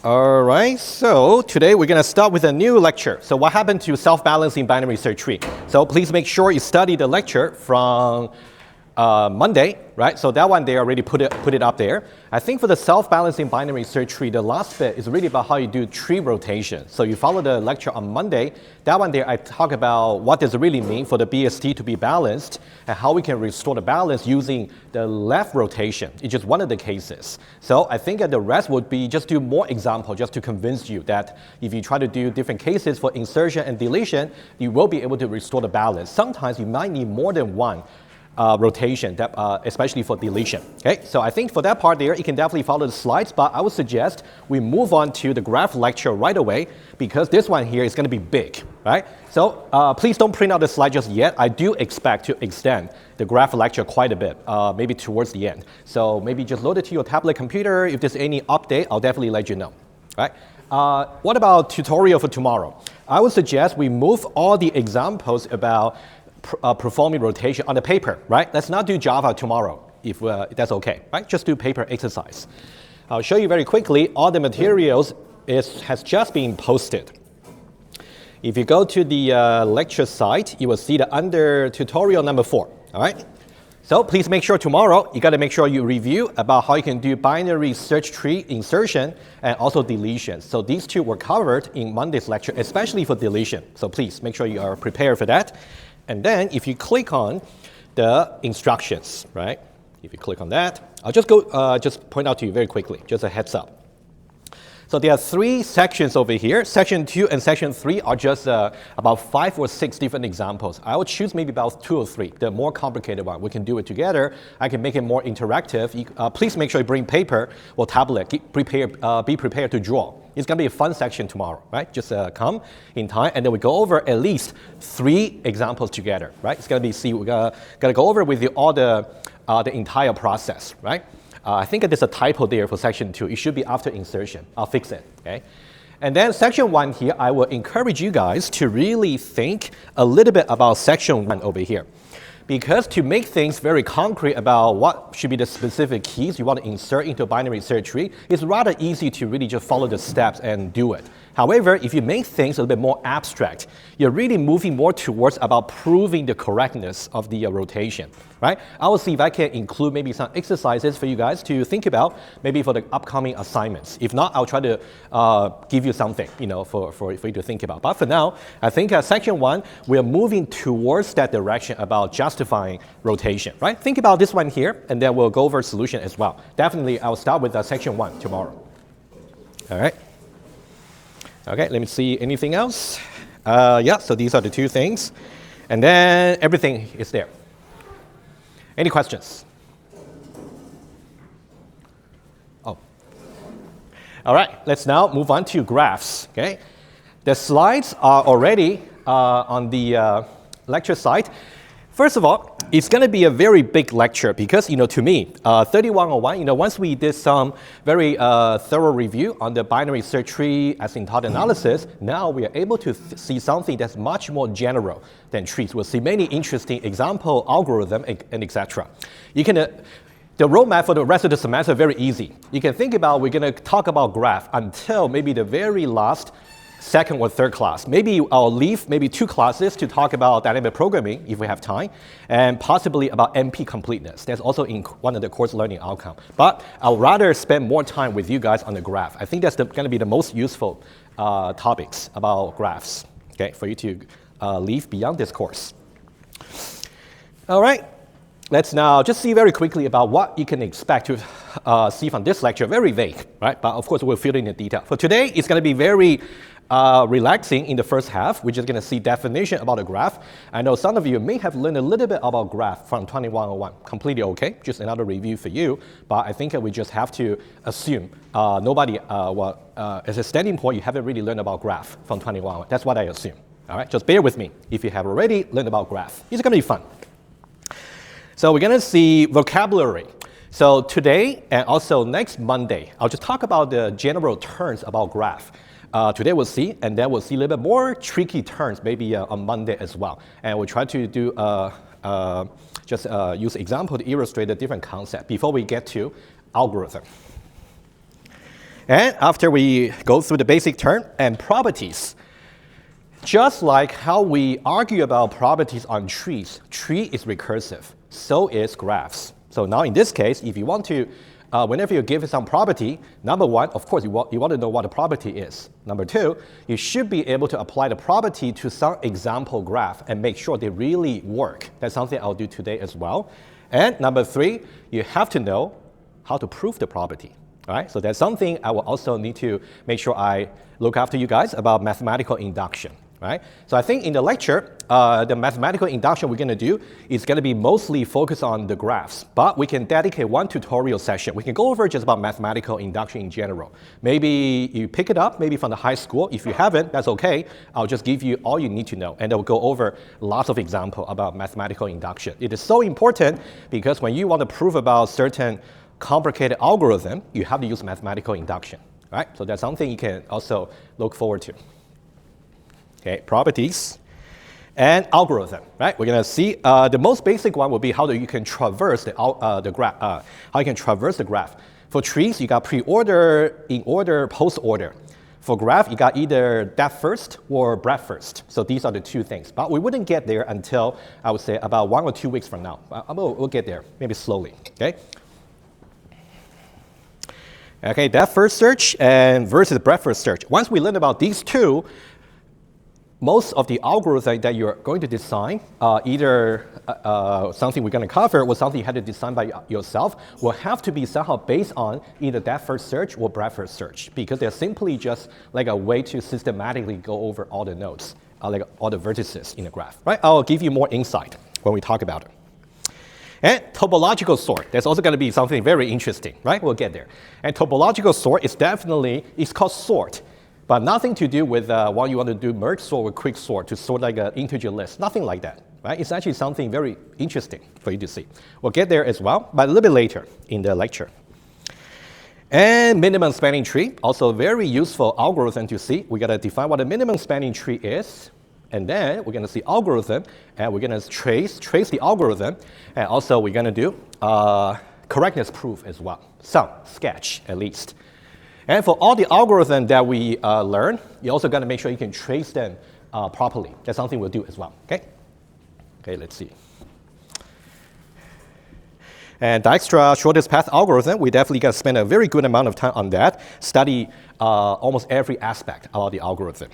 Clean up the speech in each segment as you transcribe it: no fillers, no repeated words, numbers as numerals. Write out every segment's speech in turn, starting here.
All right, so today we're going to start with a new lecture. So what happened to self-balancing binary search tree? So please make sure you study the lecture from Monday, right? So that one, they already put it up there. I think for the self-balancing binary search tree, the last bit is really about how you do tree rotation. So you follow the lecture on Monday. That one there, I talk about what does it really mean for the BST to be balanced and how we can restore the balance using the left rotation. It's just one of the cases. So I think that the rest would be just do more example just to convince you that if you try to do different cases for insertion and deletion, you will be able to restore the balance. Sometimes you might need more than one rotation, that, especially for deletion. Okay, so I think for that part there, you can definitely follow the slides, but I would suggest we move on to the graph lecture right away because this one here is going to be big, right? So please don't print out the slide just yet. I do expect to extend the graph lecture quite a bit, maybe towards the end. So maybe just load it to your tablet computer. If there's any update, I'll definitely let you know, right? What about tutorial for tomorrow? I would suggest we move all the examples about performing rotation on the paper, right? Let's not do Java tomorrow, if that's okay, right? Just do paper exercise. I'll show you very quickly, all the materials has just been posted. If you go to the lecture site, you will see the under tutorial number 4, all right? So please make sure tomorrow, you gotta make sure you review about how you can do binary search tree insertion and also deletion. So these two were covered in Monday's lecture, especially for deletion. So please make sure you are prepared for that. And then if you click on the instructions, right? If you click on that, I'll just go, just point out to you very quickly, just a heads up. So there are 3 sections over here. Section 2 and section 3 are just about 5 or 6 different examples. I will choose maybe about 2 or 3, the more complicated one. We can do it together. I can make it more interactive. Please make sure you bring paper or tablet. Be prepared to draw. It's going to be a fun section tomorrow, right? Just come in time, and then we go over at least 3 examples together, right? It's going to be, we're going to go over with you all the entire process, right? I think there's a typo there for section 2. It should be after insertion. I'll fix it, okay? And then section 1 here, I will encourage you guys to really think a little bit about section 1 over here. Because to make things very concrete about what should be the specific keys you want to insert into a binary search tree, it's rather easy to really just follow the steps and do it. However, if you make things a little bit more abstract, you're really moving more towards about proving the correctness of the rotation, right? I will see if I can include maybe some exercises for you guys to think about, maybe for the upcoming assignments. If not, I'll try to give you something, you know, for you to think about. But for now, I think section 1, we're moving towards that direction about justifying rotation, right? Think about this one here, and then we'll go over solution as well. Definitely, I'll start with section 1 tomorrow. All right. Okay, let me see anything else. Yeah, so these are the 2 things. And then everything is there. Any questions? Oh. All right, let's now move on to graphs, okay? The slides are already on the lecture site. First of all, it's going to be a very big lecture because, you know, to me, 3101, you know, once we did some very thorough review on the binary search tree asymptotic analysis, now we are able to see something that's much more general than trees. We'll see many interesting example, algorithm, and etc. You can, the roadmap for the rest of the semester is very easy. You can think about, we're going to talk about graph until maybe the very last 2nd or 3rd class. Maybe I'll leave maybe 2 classes to talk about dynamic programming if we have time, and possibly about NP completeness. That's also in one of the course learning outcome. But I'll rather spend more time with you guys on the graph. I think that's going to be the most useful topics about graphs, okay, for you to leave beyond this course. All right. Let's now just see very quickly about what you can expect to see from this lecture. Very vague, right? But of course, we'll fill in the detail. For today, it's going to be very relaxing in the first half. We're just going to see definition about a graph. I know some of you may have learned a little bit about graph from 2101. Completely okay, just another review for you. But I think we just have to assume nobody, as a standing point, you haven't really learned about graph from 2101. That's what I assume. All right, just bear with me if you have already learned about graph. It's going to be fun. So we're going to see vocabulary. So today and also next Monday, I'll just talk about the general terms about graph. Today we'll see, and then we'll see a little bit more tricky terms maybe on Monday as well. And we'll try to do just use example to illustrate the different concept before we get to algorithm. And after we go through the basic term and properties, just like how we argue about properties on trees, tree is recursive, so is graphs. So now in this case, if you want to, whenever you give some property, number one, of course, you want to know what the property is. Number two, you should be able to apply the property to some example graph and make sure they really work. That's something I'll do today as well. And number three, you have to know how to prove the property. All right? So that's something I will also need to make sure I look after you guys about mathematical induction. Right? So I think in the lecture, the mathematical induction we're going to do is going to be mostly focused on the graphs, but we can dedicate one tutorial session. We can go over just about mathematical induction in general. Maybe you pick it up, maybe from the high school. If you haven't, that's okay. I'll just give you all you need to know, and I'll go over lots of examples about mathematical induction. It is so important because when you want to prove about certain complicated algorithm, you have to use mathematical induction. Right? So that's something you can also look forward to. Okay, properties and algorithm, right? We're gonna see the most basic one will be how you can traverse the graph. How you can traverse the graph. For trees, you got pre-order, in order, post-order. For graph, you got either depth first or breadth first. So these are the two things. But we wouldn't get there until I would say about 1 or 2 weeks from now. We'll get there, maybe slowly. Okay. Okay, depth first search and versus breadth first search. Once we learn about these two, most of the algorithms that you're going to design, either something we're going to cover or something you had to design by yourself, will have to be somehow based on either depth first search or breadth first search, because they're simply just like a way to systematically go over all the nodes, like all the vertices in the graph. Right? I'll give you more insight when we talk about it. And topological sort, that's also going to be something very interesting, right? We'll get there. And topological sort is definitely, it's called sort, but nothing to do with what you want to do merge sort or quick sort to sort like an integer list, nothing like that, right? It's actually something very interesting for you to see. We'll get there as well, but a little bit later in the lecture. And minimum spanning tree, also a very useful algorithm to see. We got to define what a minimum spanning tree is, and then we're going to see algorithm, and we're going to trace the algorithm, and also we're going to do correctness proof as well, some sketch at least. And for all the algorithms that we learn, you also got to make sure you can trace them properly. That's something we'll do as well. Okay. Okay. Let's see. And Dijkstra shortest path algorithm, we definitely got to spend a very good amount of time on that. Study almost every aspect of the algorithm.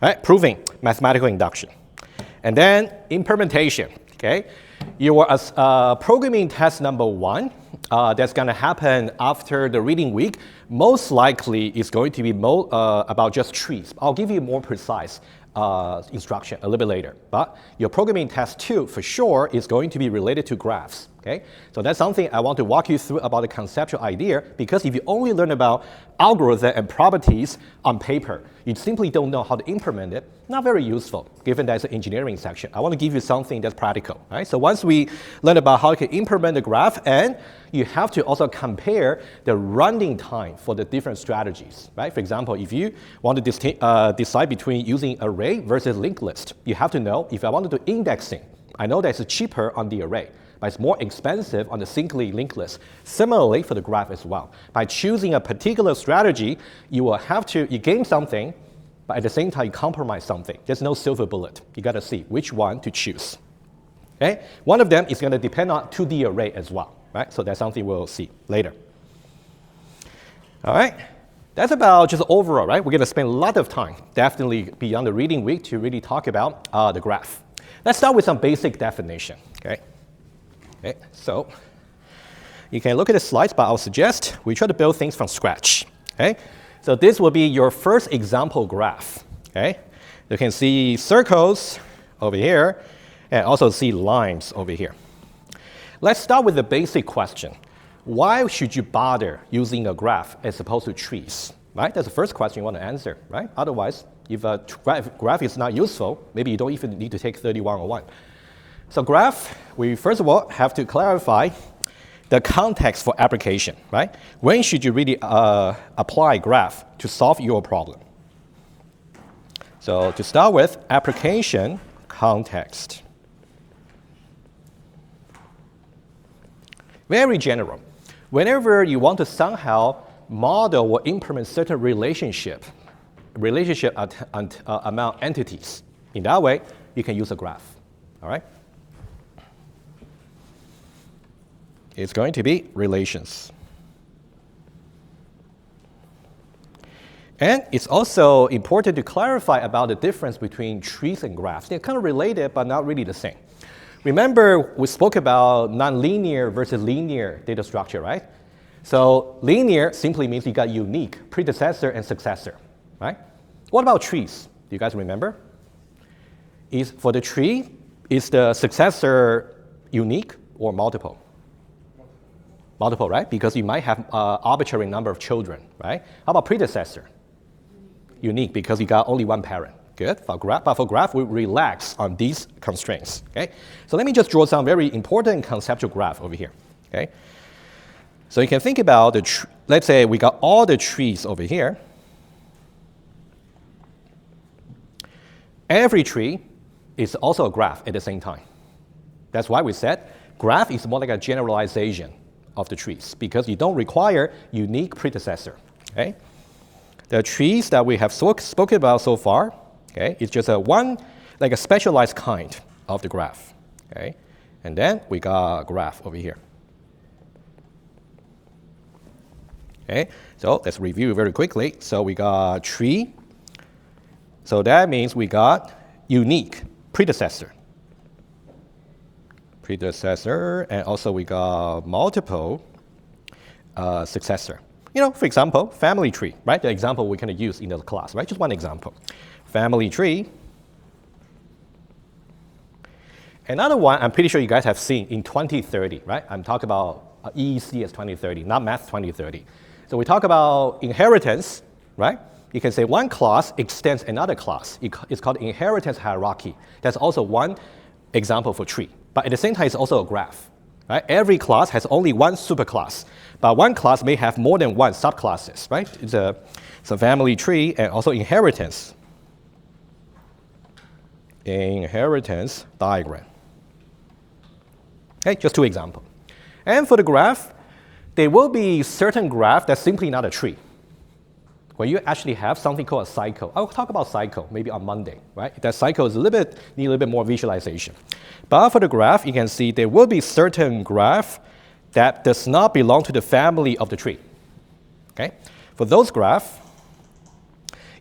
All right, proving mathematical induction. And then implementation, okay? Your programming test number 1, that's gonna happen after the reading week, most likely is going to be about just trees. I'll give you more precise instruction a little bit later. But your programming test 2, for sure, is going to be related to graphs. Okay? So that's something I want to walk you through about the conceptual idea, because if you only learn about algorithm and properties on paper, you simply don't know how to implement it, not very useful, given that it's an engineering section. I want to give you something that's practical. Right? So once we learn about how you can implement the graph, and you have to also compare the running time for the different strategies. Right? For example, if you want to decide between using array versus linked list, you have to know if I want to do indexing, I know that it's cheaper on the array, but it's more expensive on the singly linked list. Similarly for the graph as well. By choosing a particular strategy, you will have to, you gain something, but at the same time you compromise something. There's no silver bullet. You got to see which one to choose. Okay? One of them is going to depend on 2D array as well. Right? So that's something we'll see later. All right. That's about just overall, right? We're going to spend a lot of time, definitely beyond the reading week, to really talk about the graph. Let's start with some basic definition. Okay? Okay, so you can look at the slides, but I'll suggest we try to build things from scratch. Okay, so this will be your first example graph. Okay, you can see circles over here, and also see lines over here. Let's start with the basic question: why should you bother using a graph as opposed to trees? Right, that's the first question you want to answer. Right, otherwise, if a graph is not useful, maybe you don't even need to take 3101. So graph, we first of all have to clarify the context for application, right? When should you really apply graph to solve your problem? So to start with, application context. Very general. Whenever you want to somehow model will implement certain relationship among entities. In that way, you can use a graph, all right? It's going to be relations. And it's also important to clarify about the difference between trees and graphs. They're kind of related, but not really the same. Remember, we spoke about nonlinear versus linear data structure, right? So linear simply means you got unique predecessor and successor, right? What about trees? Do you guys remember? For the tree, is the successor unique or multiple? Multiple, right? Because you might have an arbitrary number of children, right? How about predecessor? Unique, because you got only one parent. Good. But for graph, we relax on these constraints. Okay. So let me just draw some very important conceptual graph over here. Okay. So you can think about let's say we got all the trees over here. Every tree is also a graph at the same time. That's why we said graph is more like a generalization of the trees because you don't require unique predecessor. Okay. The trees that we have spoken about so far, okay, it's just like a specialized kind of the graph. Okay. And then we got a graph over here. Okay, so let's review very quickly. So we got tree. So that means we got unique predecessor. And also we got multiple successor. You know, for example, family tree, right? The example we can use in the class, right? Just one example. Family tree. Another one I'm pretty sure you guys have seen in 2030, right? I'm talking about EECS 2030, not Math 2030. So we talk about inheritance, right? You can say one class extends another class. It's called inheritance hierarchy. That's also one example for tree. But at the same time, it's also a graph. Right? Every class has only one superclass, but one class may have more than one subclasses, right? It's a family tree and also inheritance. Inheritance diagram. Okay, just two examples. And for the graph, there will be certain graph that's simply not a tree. Where you actually have something called a cycle. I'll talk about cycle maybe on Monday, right? That cycle is need a little bit more visualization. But for the graph, you can see there will be certain graph that does not belong to the family of the tree. Okay? For those graph,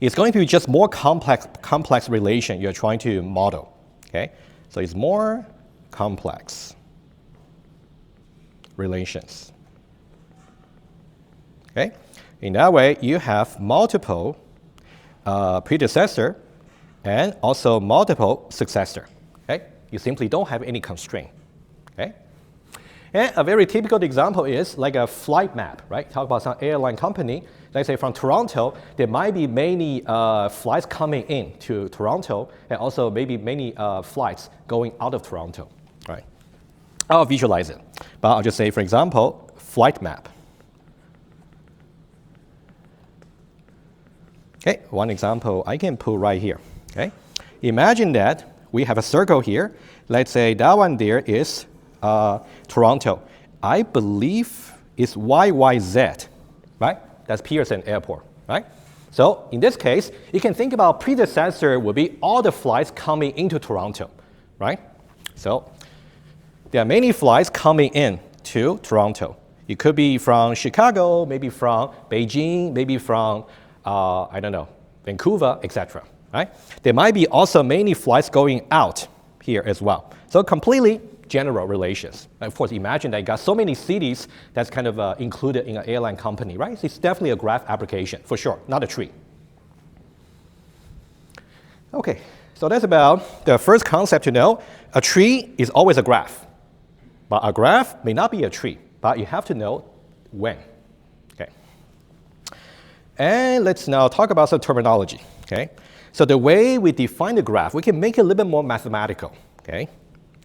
it's going to be just more complex relation you're trying to model. Okay? So it's more complex relations. Okay? In that way, you have multiple predecessor and also multiple successor. Okay? You simply don't have any constraint. Okay? And a very typical example is like a flight map, right? Talk about some airline company. Let's say from Toronto, there might be many flights coming in to Toronto and also maybe many flights going out of Toronto. Right? I'll visualize it. But I'll just say, for example, flight map. Okay, one example I can put right here. Okay, imagine that we have a circle here. Let's say that one there is Toronto. I believe it's YYZ, right? That's Pearson Airport, right? So in this case, you can think about predecessor will be all the flights coming into Toronto, right? So there are many flights coming in to Toronto. It could be from Chicago, maybe from Beijing, maybe from I don't know, Vancouver, etc. Right? There might be also many flights going out here as well. So completely general relations. Of course, imagine that you got so many cities that's kind of included in an airline company, right? So it's definitely a graph application, for sure, not a tree. Okay, so that's about the first concept to know. A tree is always a graph, but a graph may not be a tree, but you have to know when. And let's now talk about some terminology, okay? So the way we define the graph, we can make it a little bit more mathematical, okay?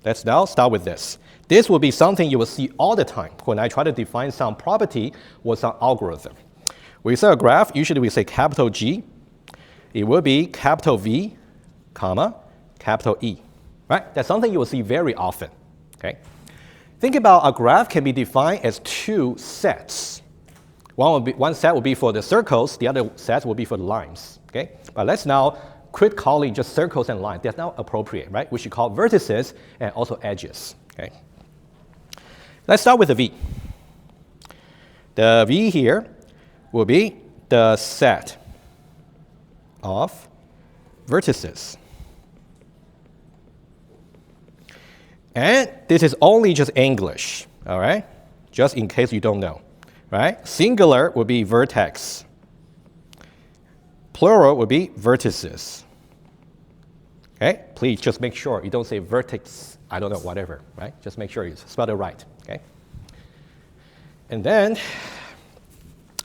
Let's now start with this. This will be something you will see all the time when I try to define some property or some algorithm. We say a graph, usually we say capital G. It will be capital V, comma, capital E, right? That's something you will see very often, okay? Think about a graph can be defined as two sets. One set will be for the circles, the other set will be for the lines. Okay? But let's now quit calling just circles and lines. That's not appropriate, right? We should call vertices and also edges. Okay? Let's start with the V. The V here will be the set of vertices. And this is only just English, all right? Just in case you don't know, right? Singular would be vertex. Plural would be vertices. Okay? Please just make sure you don't say vertex, I don't know, whatever, right? Just make sure you spell it right, okay? And then,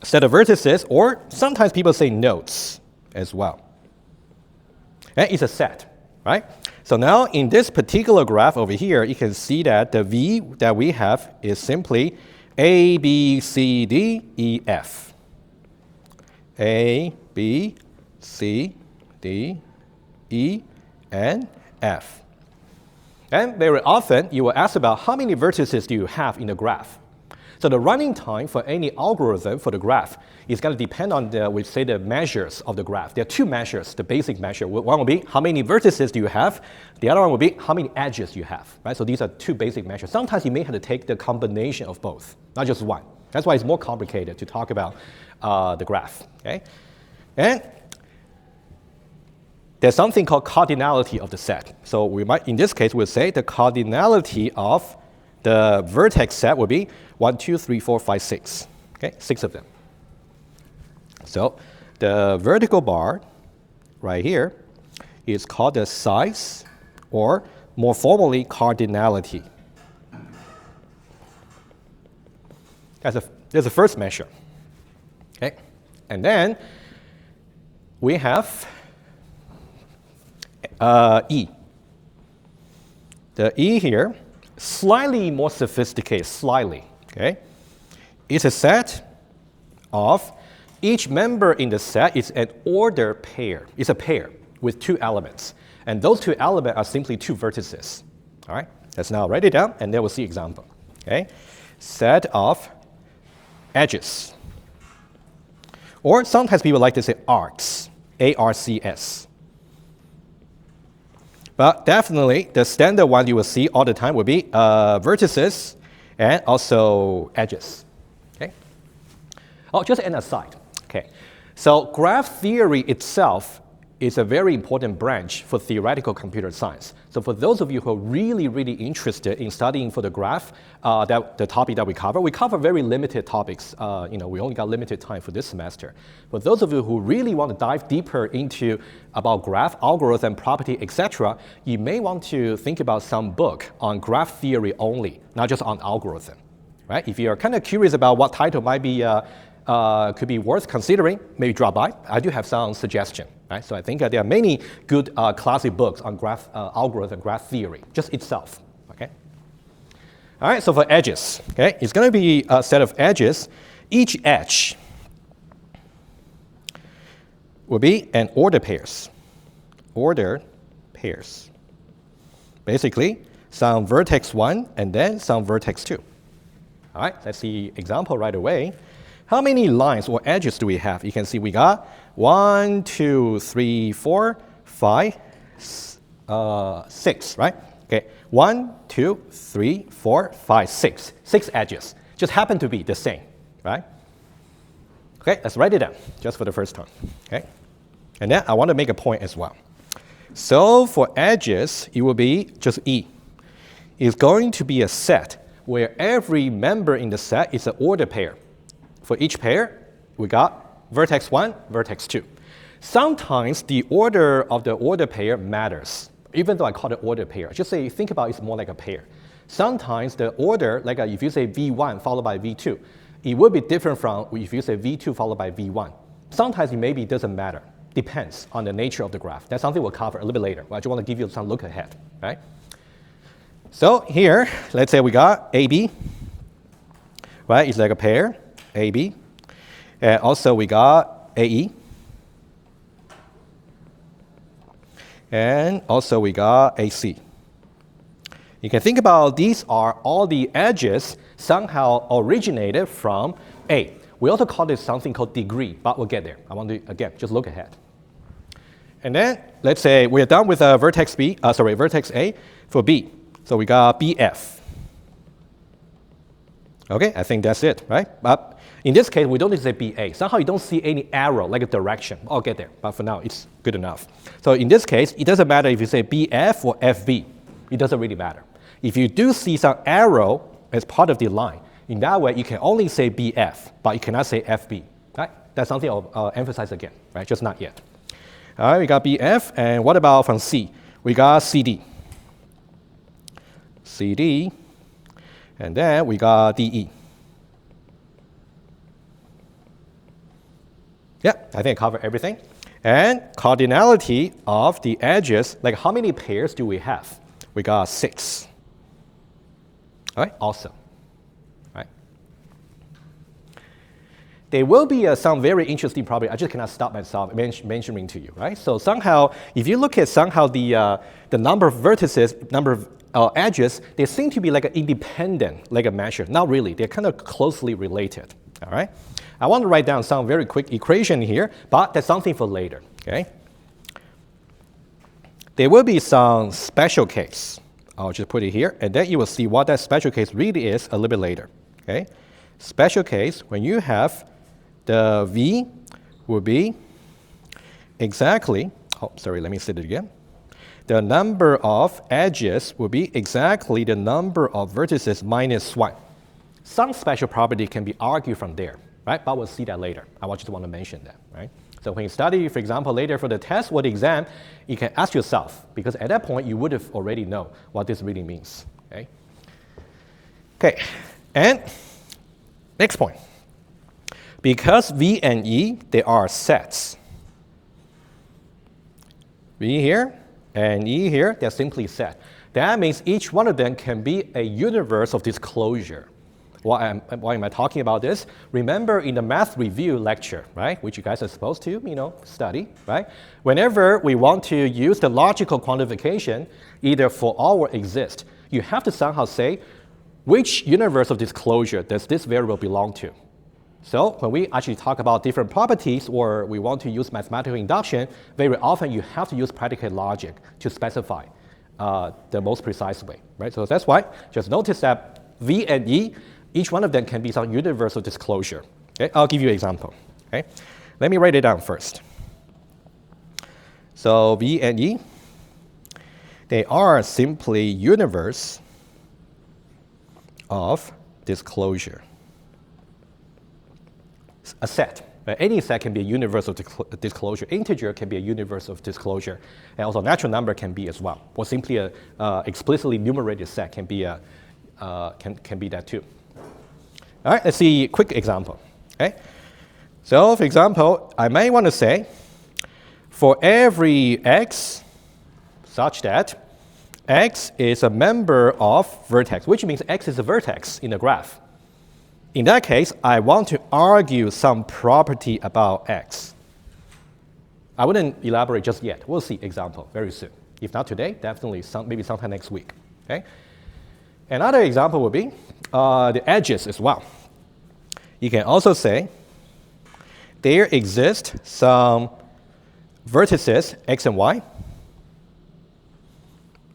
set of vertices, or sometimes people say nodes as well. And it's a set, right? So now in this particular graph over here, you can see that the V that we have is simply A, B, C, D, E, F. A, B, C, D, E, and F. And very often, you will ask about how many vertices do you have in the graph. So the running time for any algorithm for the graph is going to depend on the measures of the graph. There are two measures, the basic measure. One will be how many vertices do you have. The other one will be how many edges you have, right? So these are two basic measures. Sometimes you may have to take the combination of both, not just one. That's why it's more complicated to talk about the graph, okay? And there's something called cardinality of the set. So we might, in this case, we'll say the cardinality of the vertex set will be 1, 2, 3, 4, 5, 6. Okay, 6 of them. So the vertical bar right here is called the size, or more formally, cardinality. That's the first measure. Okay, and then we have E. The E here, slightly more sophisticated, slightly, okay? It's a set of each member in the set is an order pair. It's a pair with two elements. And those two elements are simply two vertices. All right? Let's now write it down, and then we'll see example. Okay? Set of edges. Or sometimes people like to say arcs, A-R-C-S. But definitely, the standard one you will see all the time will be vertices and also edges. Okay? Oh, just an aside. Okay. So graph theory itself is a very important branch for theoretical computer science. So for those of you who are really, really interested in studying for the graph, the topic that we cover very limited topics. We only got limited time for this semester. For those of you who really want to dive deeper into about graph, algorithm, property, etc., you may want to think about some book on graph theory only, not just on algorithm. Right? If you're kind of curious about what title might be could be worth considering, maybe drop by. I do have some suggestion. Right? So I think there are many good classic books on graph algorithm, graph theory, just itself. Okay. All right. So for edges, okay, it's going to be a set of edges. Each edge will be an order pairs. Order pairs. Basically, some vertex 1 and then some vertex 2. All right. Let's see example right away. How many lines or edges do we have? You can see we got 1, 2, 3, 4, 5, 6, right? Okay, 1, 2, 3, 4, 5, 6. 6 edges. Just happen to be the same, right? Okay, let's write it down just for the first time. Okay, and then I want to make a point as well. So for edges, it will be just E. It's going to be a set where every member in the set is an order pair. For each pair, we got vertex 1, vertex 2. Sometimes the order of the order pair matters, even though I call it order pair. Just say, think about it's more like a pair. Sometimes the order, like if you say V1 followed by V2, it will be different from if you say V2 followed by V1. Sometimes it maybe doesn't matter. Depends on the nature of the graph. That's something we'll cover a little bit later. I just want to give you some look ahead, right? So here, let's say we got AB, right? It's like a pair. AB, and also we got AE, and also we got AC. You can think about these are all the edges somehow originated from A. We also call this something called degree, but we'll get there. I want to, again, just look ahead. And then let's say we're done with vertex A for B. So we got BF. Okay, I think that's it, right? But in this case, we don't need to say BA. Somehow you don't see any arrow, like a direction. I'll get there, but for now, it's good enough. So in this case, it doesn't matter if you say BF or FB. It doesn't really matter. If you do see some arrow as part of the line, in that way, you can only say BF, but you cannot say FB, right? That's something I'll emphasize again, right? Just not yet. All right, we got BF, and what about from C? We got CD. CD, and then we got DE. Yeah, I think I covered everything. And cardinality of the edges, like how many pairs do we have? We got 6. All right, awesome. All right. There will be some very interesting property. I just cannot stop myself mentioning to you, right? So somehow, if you look at somehow the number of vertices, number of edges, they seem to be like an independent, like a measure. Not really. They're kind of closely related. All right. I want to write down some very quick equation here, but that's something for later. Okay. There will be some special case. I'll just put it here, and then you will see what that special case really is a little bit later. Okay. Special case when you have the V will be exactly, oh, sorry, let me say it again. The number of edges will be exactly the number of vertices minus 1. Some special property can be argued from there, right? But we'll see that later. I just want to mention that, right? So when you study, for example, later for the test or the exam, you can ask yourself, because at that point, you would have already know what this really means, okay? Okay, and next point. Because V and E, they are sets. V here and E here, they're simply set. That means each one of them can be a universe of disclosure. Why am I talking about this? Remember in the math review lecture, right, which you guys are supposed to, study, right? Whenever we want to use the logical quantification, either for all or exist, you have to somehow say, which universe of disclosure does this variable belong to? So when we actually talk about different properties or we want to use mathematical induction, very often you have to use predicate logic to specify the most precise way, right? So that's why, just notice that V and E, each one of them can be some universal disclosure. Okay? I'll give you an example. Okay? Let me write it down first. So V and E, they are simply universe of disclosure. A set. Any set can be a universe of disclosure. Integer can be a universe of disclosure. And also natural number can be as well. Or simply a explicitly enumerated set can be, can be that too. All right, let's see a quick example. Okay? So for example, I may want to say, for every x such that x is a member of vertex, which means x is a vertex in the graph. In that case, I want to argue some property about x. I wouldn't elaborate just yet. We'll see example very soon. If not today, definitely maybe sometime next week. Okay? Another example would be the edges as well. You can also say there exist some vertices x and y.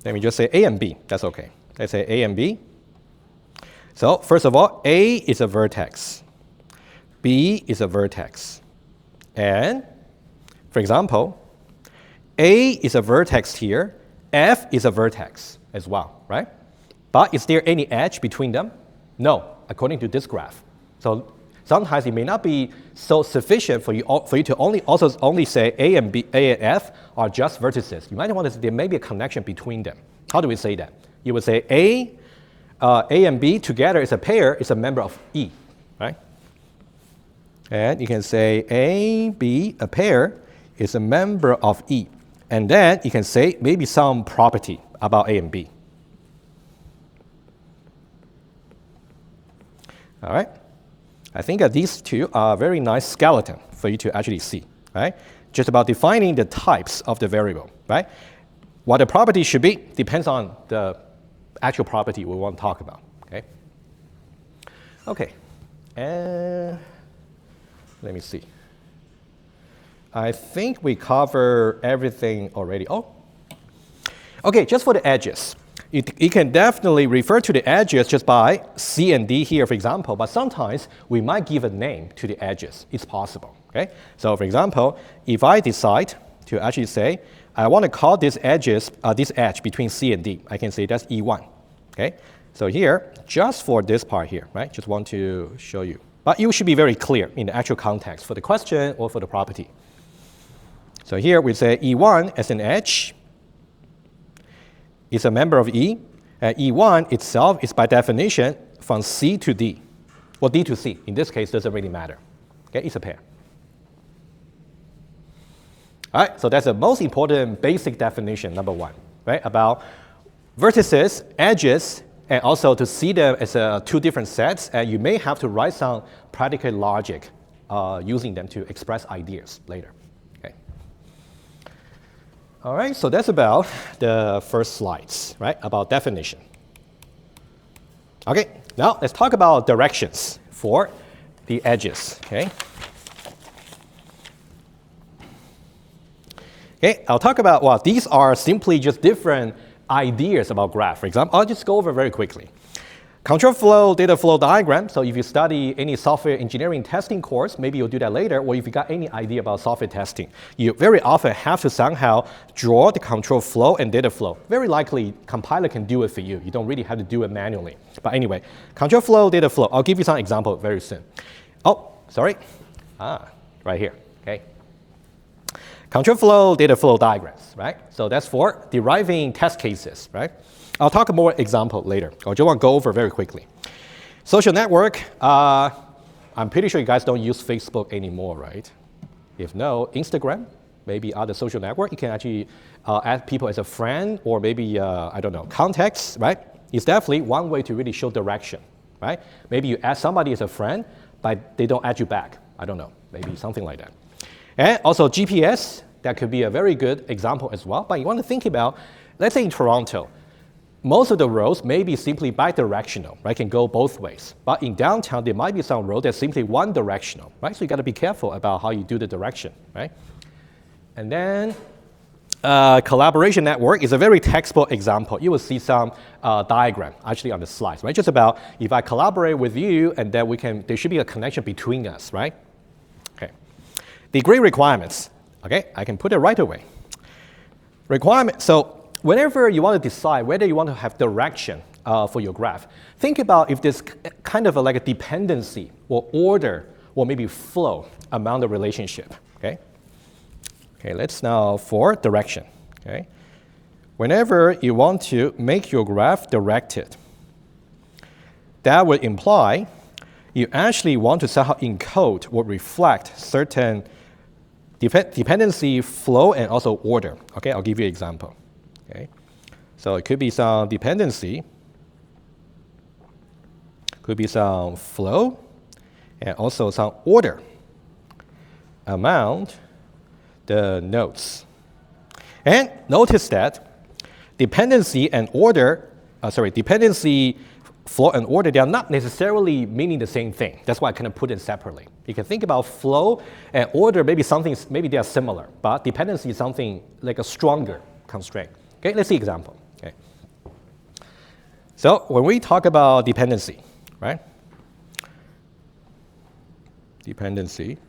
Let me just say A and B. That's okay. Let's say A and B. So first of all, A is a vertex. B is a vertex. And for example, A is a vertex here. F is a vertex as well, right? But is there any edge between them? No, according to this graph. So sometimes it may not be so sufficient for you to only say A and B, A and F are just vertices. You might want to say there may be a connection between them. How do we say that? You would say A and B together is a pair, is a member of E, right? And you can say A, B, a pair, is a member of E. And then you can say maybe some property about A and B. All right? I think that these two are very nice skeleton for you to actually see, right? Just about defining the types of the variable, right? What the property should be depends on the actual property we want to talk about, okay? Okay, and Let me see. I think we cover everything already. Oh, okay, just for the edges. You can definitely refer to the edges just by C and D here, for example, but sometimes we might give a name to the edges. It's possible, okay? So for example, if I decide to actually say, I want to call this edge between C and D, I can say that's E1, okay? So here, just for this part here, right? Just want to show you. But you should be very clear in the actual context for the question or for the property. So here we say E1 as an edge is a member of E, and E1 itself is by definition from C to D, or D to C. In this case, doesn't really matter. Okay, it's a pair. All right, so that's the most important basic definition, number one, right? About vertices, edges, and also to see them as two different sets, and you may have to write some predicate logic using them to express ideas later. All right, so that's about the first slides, right, about definition. Okay, now let's talk about directions for the edges, okay? Okay, I'll talk about, well, these are simply just different ideas about graph. For example, I'll just go over very quickly. Control flow, data flow diagram. So if you study any software engineering testing course, maybe you'll do that later, or if you got any idea about software testing, you very often have to somehow draw the control flow and data flow. Very likely, compiler can do it for you. You don't really have to do it manually. But anyway, control flow, data flow. I'll give you some example very soon. Oh, sorry. Right here, okay. Control flow, data flow diagrams, right? So that's for deriving test cases, right? I'll talk more example later. I just want to go over very quickly. Social network, I'm pretty sure you guys don't use Facebook anymore, right? If no, Instagram, maybe other social network, you can actually add people as a friend or maybe, I don't know, contacts, right? It's definitely one way to really show direction, right? Maybe you add somebody as a friend, but they don't add you back. I don't know, maybe something like that. And also GPS, that could be a very good example as well. But you want to think about, let's say in Toronto, most of the roads may be simply bidirectional, right? Can go both ways. But in downtown, there might be some road that's simply one directional, right? So you got to be careful about how you do the direction, right? And then collaboration network is a very textbook example. You will see some diagram actually on the slides, right? Just about if I collaborate with you and then there should be a connection between us, right? Okay. Degree requirements, okay? I can put it right away. Requirement, so whenever you want to decide whether you want to have direction for your graph, think about if there's kind of like a dependency or order or maybe flow among the relationship, okay? Okay, let's now for direction, okay? Whenever you want to make your graph directed, that would imply you actually want to somehow encode or reflect certain dependency, flow, and also order. Okay, I'll give you an example. Okay, so it could be some dependency, could be some flow, and also some order among the nodes. And notice that dependency and order, dependency, flow, and order, they are not necessarily meaning the same thing. That's why I kind of put it separately. You can think about flow and order, maybe they are similar, but dependency is something like a stronger constraint. Okay, let's see example. Okay. So when we talk about dependency, right? Dependency.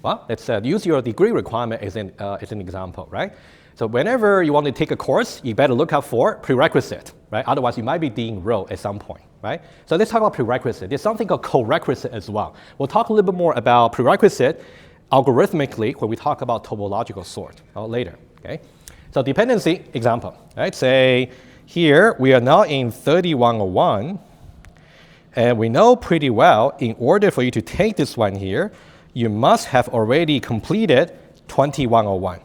Well, let's use your degree requirement as an example, right? So whenever you want to take a course, you better look out for prerequisite, right? Otherwise, you might be de-enrolled at some point, right? So let's talk about prerequisite. There's something called co-requisite as well. We'll talk a little bit more about prerequisite algorithmically when we talk about topological sort later, okay? So dependency example, right? Say here we are now in 3101, and we know pretty well in order for you to take this one here, you must have already completed 2101.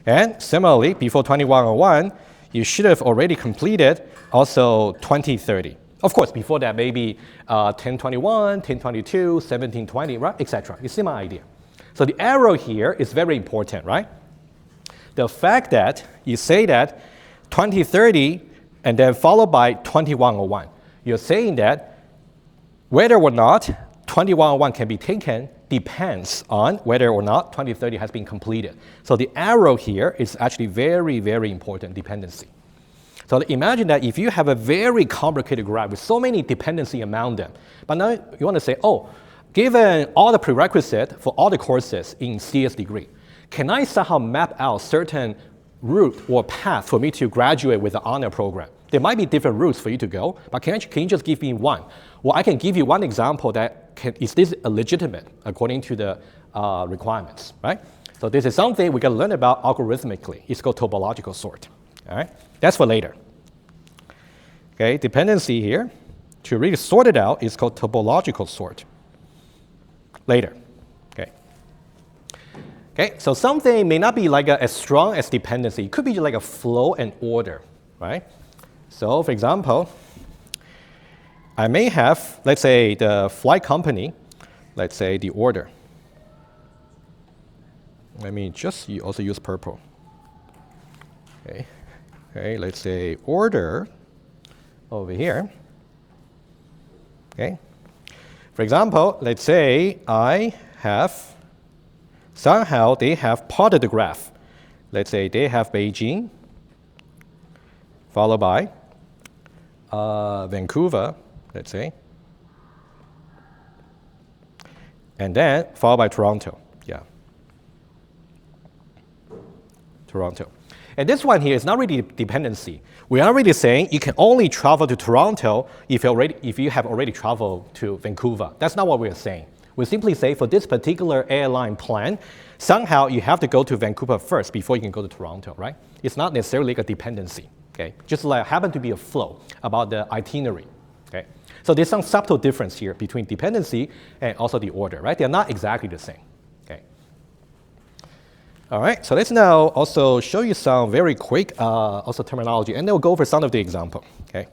And similarly, before 2101, you should have already completed also 2030. Of course, before that, maybe 1021, 1022, 1720, right, etc. You see my idea. So the arrow here is very important, right? The fact that you say that 2030 and then followed by 2101, you're saying that whether or not 2101 can be taken depends on whether or not 2030 has been completed. So the arrow here is actually very, very important dependency. So imagine that if you have a very complicated graph with so many dependency among them, but now you want to say, oh, given all the prerequisite for all the courses in CS degree, can I somehow map out certain route or path for me to graduate with the honor program? There might be different routes for you to go, but can you just give me one? Well, I can give you one example that is this legitimate according to the requirements, right? So this is something we can learn about algorithmically. It's called topological sort, all right? That's for later. Okay, dependency here, to really sort it out, is called topological sort. Later, okay. Okay, so something may not be like as strong as dependency. It could be like a flow and order, right? So for example, I may have, let's say, the flight company, let's say the order. Let me just also use purple. Okay, okay, let's say order over here. Okay. For example, let's say I have, somehow they have plotted the graph. Let's say they have Beijing, followed by Vancouver, let's say, and then followed by Toronto. Yeah, Toronto. And this one here is not really dependency. We are really saying you can only travel to Toronto if you have already traveled to Vancouver. That's not what we're saying. We simply say for this particular airline plan, somehow you have to go to Vancouver first before you can go to Toronto, right? It's not necessarily like a dependency, okay? Just like happen to be a flow about the itinerary, okay? So there's some subtle difference here between dependency and also the order, right? They're not exactly the same, okay? All right, so let's now also show you some very quick also terminology, and then we'll go over some of the example, okay?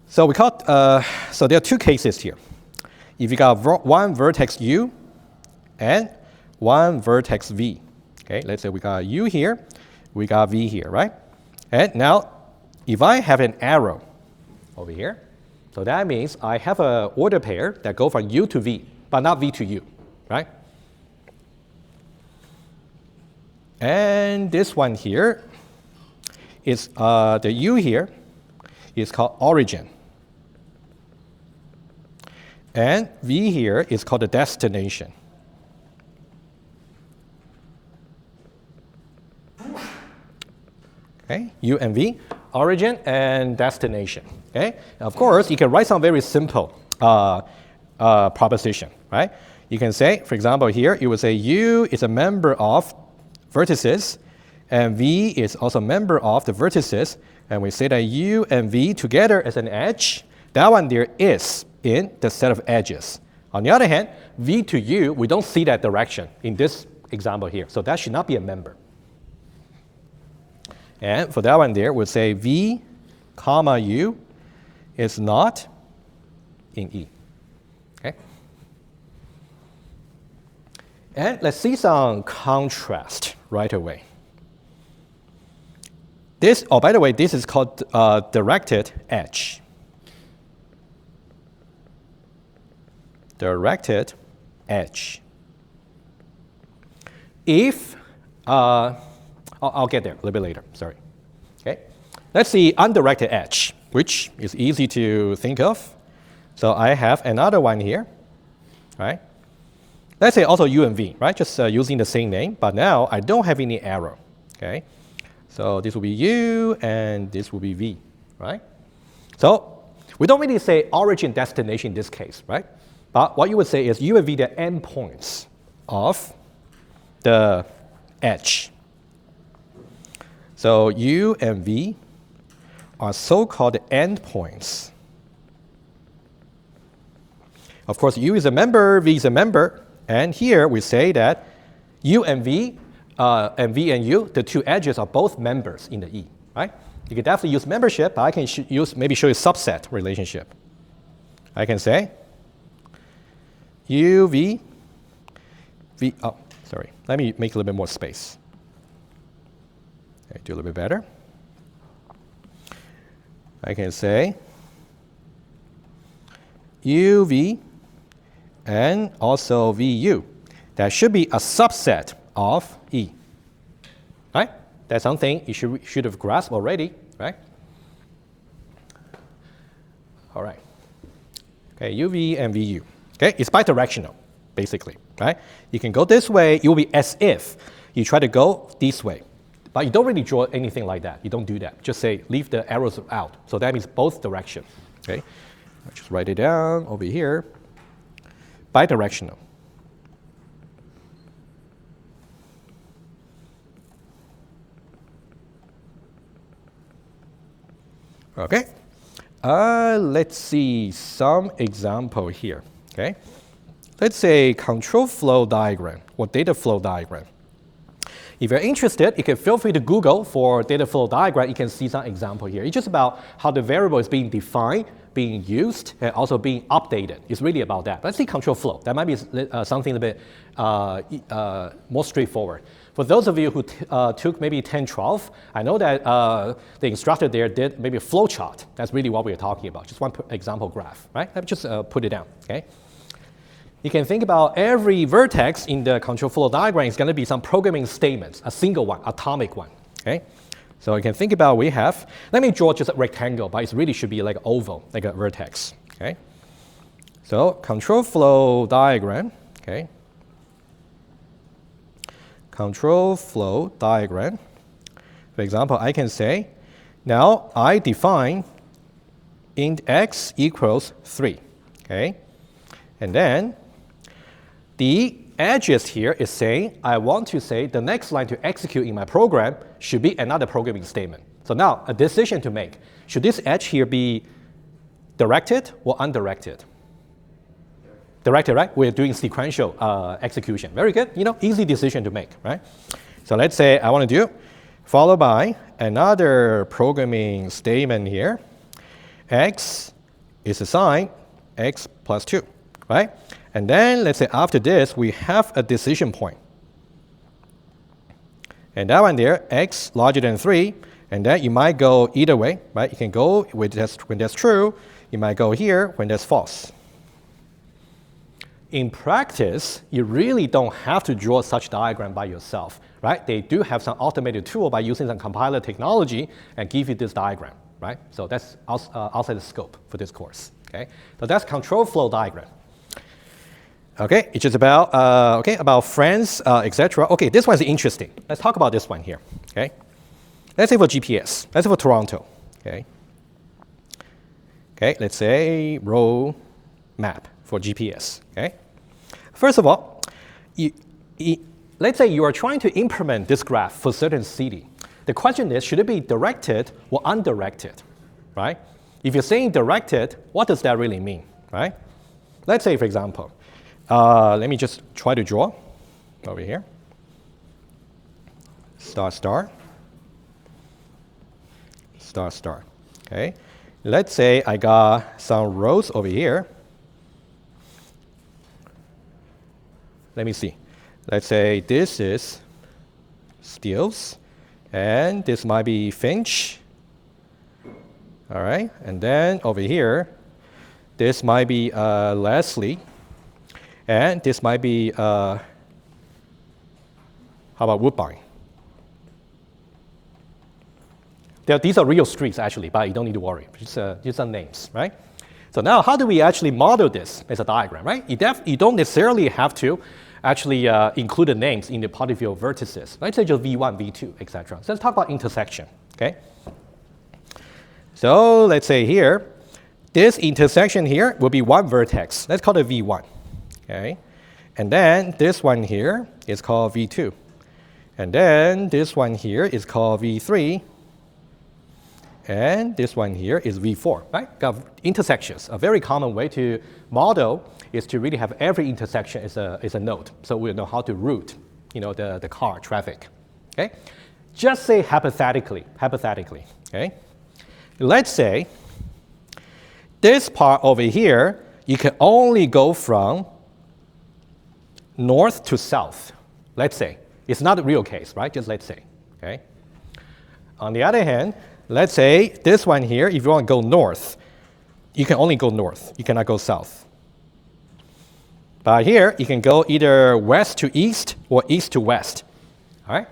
So we call so there are two cases here. If you got one vertex U and one vertex V, okay? Let's say we got U here, we got V here, right? And now, if I have an arrow over here, so that means I have an order pair that go from U to V, but not V to U, right? And this one here is the U here is called origin. And V here is called the destination. Okay, U and V, origin and destination. Okay, of course, you can write some very simple proposition, right? You can say, for example, here, you would say U is a member of vertices, and V is also a member of the vertices, and we say that U and V together as an edge, that one there is in the set of edges. On the other hand, V to U, we don't see that direction in this example here, so that should not be a member. And for that one there, we'll say V, comma U is not in E. Okay? And let's see some contrast right away. This, oh, by the way, this is called directed edge. Directed edge. If, I'll get there a little bit later, sorry. Okay, let's see undirected edge, which is easy to think of. So I have another one here, right? Let's say also U and V, right? Just using the same name, but now I don't have any arrow, okay? So this will be U and this will be V, right? So we don't really say origin destination in this case, right? But what you would say is U and V, the endpoints of the edge. So U and V are so-called endpoints. Of course, U is a member, V is a member, and here we say that U and V and U, the two edges are both members in the E, right? You can definitely use membership, but I can maybe show you subset relationship. I can say U, V, V, oh, sorry. Let me make a little bit more space. Okay, do a little bit better. I can say UV and also VU. That should be a subset of E. Right? That's something you should have grasped already, right? All right. Okay, UV and VU. Okay, it's bidirectional, basically, right? You can go this way, it will be as if you try to go this way. But you don't really draw anything like that. You don't do that. Just say, leave the arrows out. So that means both directions, okay? I'll just write it down over here. Bidirectional. Okay. Let's see some example here, okay? Let's say control flow diagram or data flow diagram. If you're interested, you can feel free to Google for data flow diagram. You can see some example here. It's just about how the variable is being defined, being used, and also being updated. It's really about that. Let's see control flow. That might be something a bit more straightforward. For those of you who took maybe 10, 12, I know that the instructor there did maybe a flow chart. That's really what we're talking about. Just one example graph, right? Let me just put it down, okay? You can think about every vertex in the control flow diagram is going to be some programming statements, a single one, atomic one, okay? So you can think about we have, let me draw just a rectangle, but it really should be like an oval, like a vertex, okay? So control flow diagram, okay? Control flow diagram. For example, I can say, now I define int x equals 3, okay? And then the edges here is saying, I want to say the next line to execute in my program should be another programming statement. So now a decision to make. Should this edge here be directed or undirected? Directed, right? We're doing sequential execution. Very good, you know, easy decision to make, right? So let's say I want to do followed by another programming statement here. X is assigned x plus 2, right? And then let's say after this, we have a decision point. And that one there, x larger than 3, and then you might go either way, right? You can go with when that's true, you might go here when that's false. In practice, you really don't have to draw such diagram by yourself, right? They do have some automated tool by using some compiler technology and give you this diagram, right? So that's outside the scope for this course, okay? So that's control flow diagram. Okay, it's just about, about friends, etc. Okay, this one's interesting. Let's talk about this one here, okay? Let's say for GPS, let's say for Toronto, okay? Okay, let's say road map for GPS, okay? First of all, let's say you are trying to implement this graph for a certain city. The question is, should it be directed or undirected, right? If you're saying directed, what does that really mean, right? Let's say, for example, let me just try to draw over here. Star, star. Star, star, okay? Let's say I got some rows over here. Let me see. Let's say this is Steels, and this might be Finch. All right, and then over here, this might be Leslie, and this might be, how about Woodbine? These are real streets, actually, but you don't need to worry. Just some names, right? So now, how do we actually model this as a diagram, right? You don't necessarily have to actually include the names in the part of your vertices. Let's say just V1, V2, etc. So let's talk about intersection, okay? So let's say here, this intersection here will be one vertex. Let's call it V1, okay? And then this one here is called V2. And then this one here is called V3. And this one here is V4, right? Got intersections. A very common way to model is to really have every intersection is a node. So we'll know how to route, the car traffic, okay? Just say hypothetically, okay? Let's say this part over here, you can only go from north to south. Let's say. It's not a real case, right? Just let's say, okay? On the other hand, let's say this one here, if you want to go north, you can only go north. You cannot go south. But here, you can go either west to east or east to west. All right?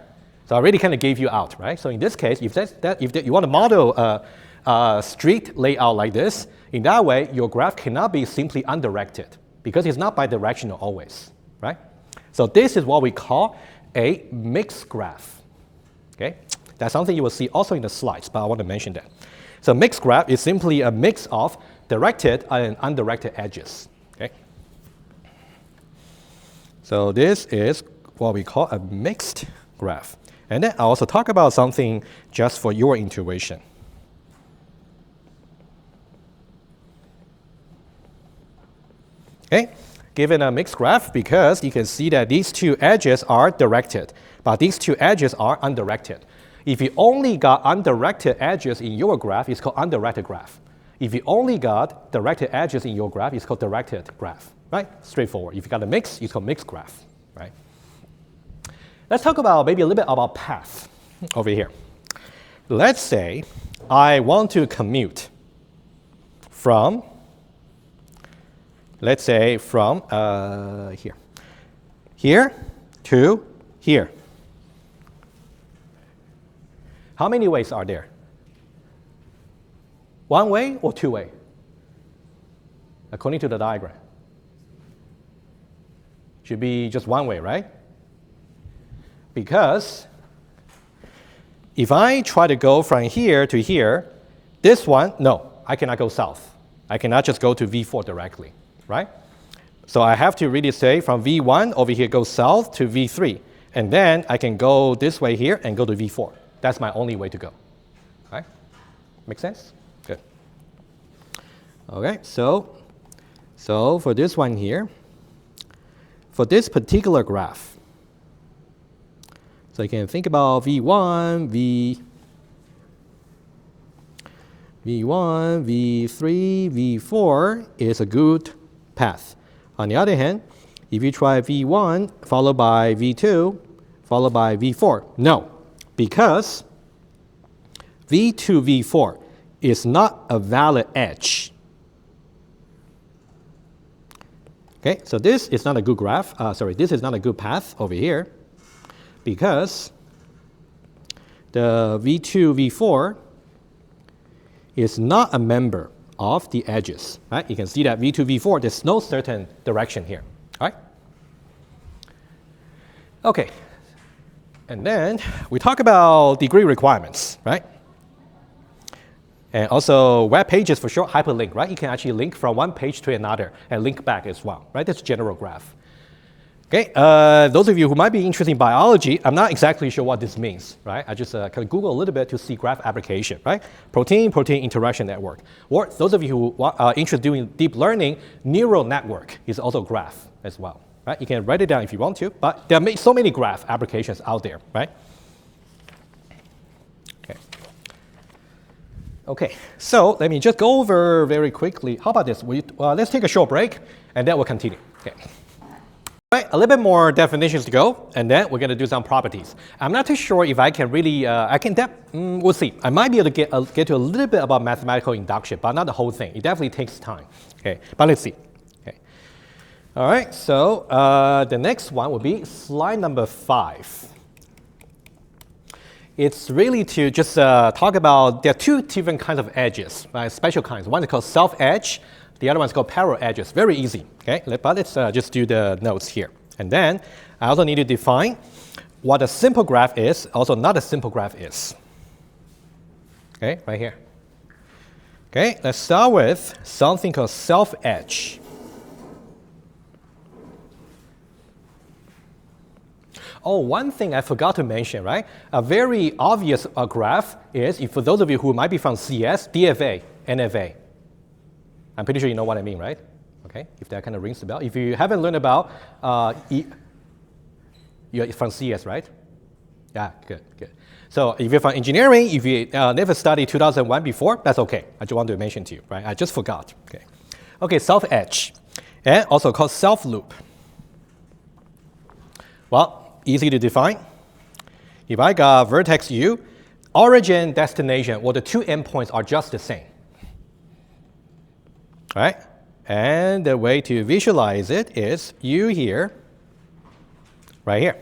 So I already kind of gave you out, right? So in this case, if you want to model a street layout like this, in that way, your graph cannot be simply undirected because it's not bidirectional always, right? So this is what we call a mixed graph, okay? That's something you will see also in the slides, but I want to mention that. So mixed graph is simply a mix of directed and undirected edges, okay? So this is what we call a mixed graph. And then I'll also talk about something just for your intuition. Okay, given a mixed graph, because you can see that these two edges are directed, but these two edges are undirected. If you only got undirected edges in your graph, it's called undirected graph. If you only got directed edges in your graph, it's called directed graph, right? Straightforward. If you got a mix, it's called mixed graph, right? Let's talk about maybe a little bit about path over here. Let's say I want to commute from, let's say from here to here. How many ways are there? One way or two way? According to the diagram. Should be just one way, right? Because if I try to go from here to here, this one, no, I cannot go south. I cannot just go to V4 directly, right? So I have to really say from V1 over here, go south to V3. And then I can go this way here and go to V4. That's my only way to go, right? Make sense? Good. Okay, so for this one here, for this particular graph, so you can think about V1, V3, V4 is a good path. On the other hand, if you try V1 followed by V2 followed by V4, no, because V2, V4 is not a valid edge. Okay, so this is not a good graph. This is not a good path over here because the V2, V4 is not a member of the edges, right? You can see that V2, V4, there's no certain direction here, all right? Okay, and then we talk about degree requirements, right? And also web pages for sure, hyperlink, right? You can actually link from one page to another and link back as well, right? That's general graph. Okay, those of you who might be interested in biology, I'm not exactly sure what this means, right? I just kind of Google a little bit to see graph application, right? Protein-protein interaction network. Or those of you who are interested in deep learning, neural network is also graph as well, right? You can write it down if you want to, but there are so many graph applications out there, right? Okay, so let me just go over very quickly. How about this? Let's take a short break, and then we'll continue. Okay. All right, a little bit more definitions to go, and then we're going to do some properties. I'm not too sure if I can really, we'll see. I might be able to get to a little bit about mathematical induction, but not the whole thing. It definitely takes time. Okay, but let's see. Okay. All right, so the next one will be slide number 5. It's really to just talk about, there are two different kinds of edges, right? Special kinds. One is called self-edge. The other one is called parallel edges. Very easy, okay? But let's just do the notes here. And then I also need to define what a simple graph is, also not a simple graph is. Okay, right here. Okay, let's start with something called self-edge. Oh, one thing I forgot to mention, right? A very obvious graph is, for those of you who might be from CS, DFA, NFA. I'm pretty sure you know what I mean, right? Okay, if that kind of rings the bell. If you haven't learned about, you're from CS, right? Yeah, good. So if you're from engineering, if you never studied 2001 before, that's okay. I just want to mention to you, right? I just forgot, Okay, self-edge, and also called self-loop. Well, easy to define. If I got vertex U, origin, destination, well, the two endpoints are just the same. right? And the way to visualize it is U here, right here.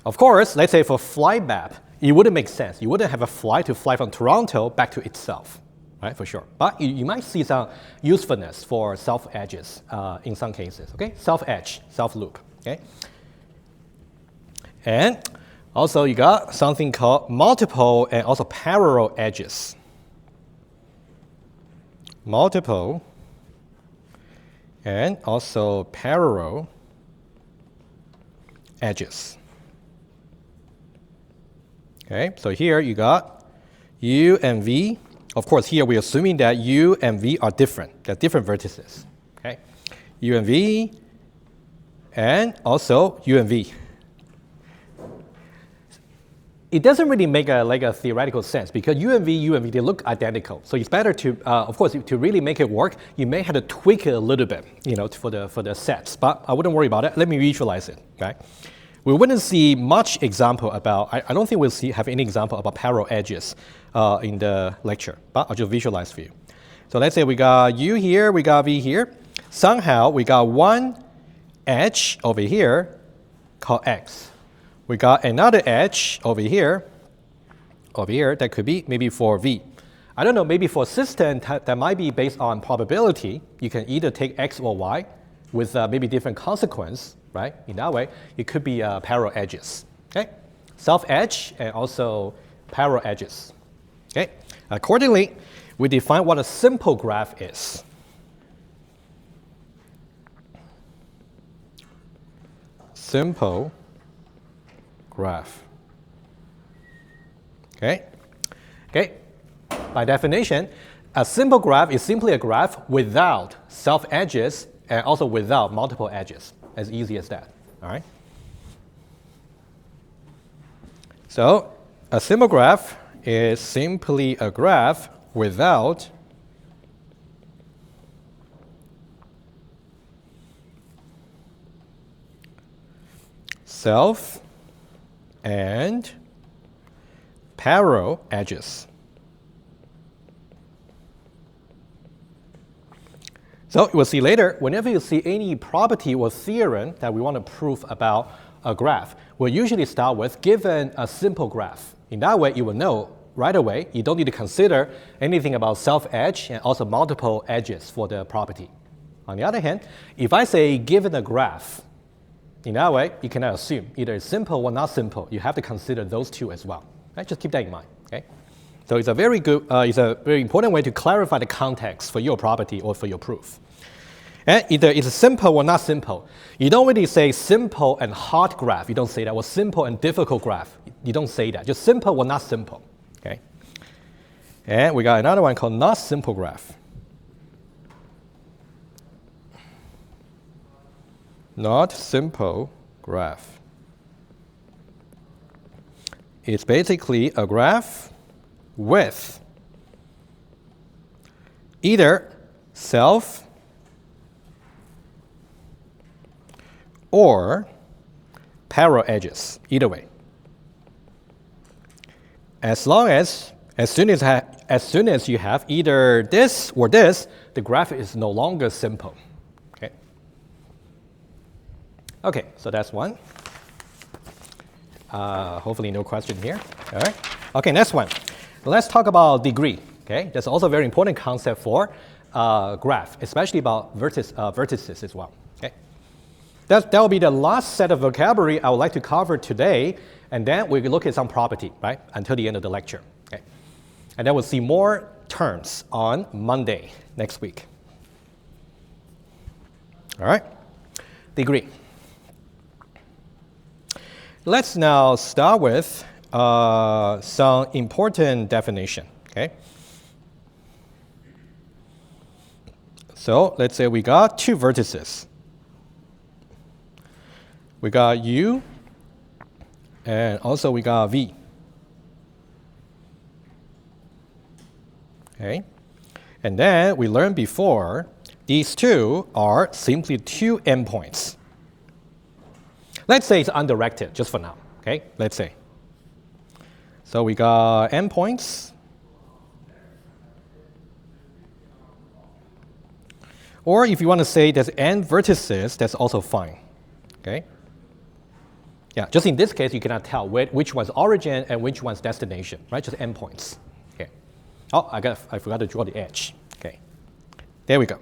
Of course, let's say for flight map, it wouldn't make sense. You wouldn't have a flight to fly from Toronto back to itself, right, for sure. But you might see some usefulness for self-edges in some cases, okay? Self-edge, self-loop, okay? And also you got something called multiple and also parallel edges. Multiple and also parallel edges. Okay, so here you got U and V. Of course, here we're assuming that U and V are different. They're different vertices. Okay, U and V, and also U and V. It doesn't really make a theoretical sense because U and V, they look identical. So it's better to, of course, to really make it work, you may have to tweak it a little bit, you know, for the sets. But I wouldn't worry about it. Let me visualize it. Okay. We wouldn't see much example about, I don't think we'll have any example about parallel edges in the lecture, but I'll just visualize for you. So let's say we got U here, we got V here. Somehow we got one edge over here called X. We got another edge over here that could be maybe for V. I don't know, maybe for a system that might be based on probability, you can either take X or Y with maybe different consequence. Right? In that way, it could be parallel edges. Okay? Self-edge and also parallel edges. Okay? Accordingly, we define what a simple graph is. Simple graph. Okay? Okay? By definition, a simple graph is simply a graph without self-edges and also without multiple edges. As easy as that, all right? So a simple graph is simply a graph without self and parallel edges. So we'll see later, whenever you see any property or theorem that we want to prove about a graph, we'll usually start with given a simple graph. In that way, you will know right away, you don't need to consider anything about self-edge and also multiple edges for the property. On the other hand, if I say given a graph, in that way, you cannot assume either it's simple or not simple. You have to consider those two as well. Right? Just keep that in mind. Okay? So it's a very good, it's a very important way to clarify the context for your property or for your proof. And either it's simple or not simple. You don't really say simple and hard graph. You don't say that. Or simple and difficult graph. You don't say that. Just simple or not simple. Okay. And we got another one called not simple graph. Not simple graph. It's basically a graph with either self or parallel edges, either way. As soon as you have either this or this, the graph is no longer simple. Okay. Okay, so that's one. Hopefully no question here. All right. Okay, next one. Let's talk about degree. Okay, that's also a very important concept for graph, especially about vertices as well. Okay, that will be the last set of vocabulary I would like to cover today, and then we will look at some property, right, until the end of the lecture. Okay, and then we'll see more terms on Monday next week. All right, degree. Let's now start with some important definition. Okay. So let's say we got two vertices. We got U, and also we got V. Okay. And then we learned before, these two are simply two endpoints. Let's say it's undirected, just for now. Okay, let's say. So we got endpoints. Or if you want to say there's n vertices, that's also fine. Okay? Yeah, just in this case, you cannot tell which one's origin and which one's destination, right? Just endpoints. Okay. Oh, I forgot to draw the edge. Okay. There we go.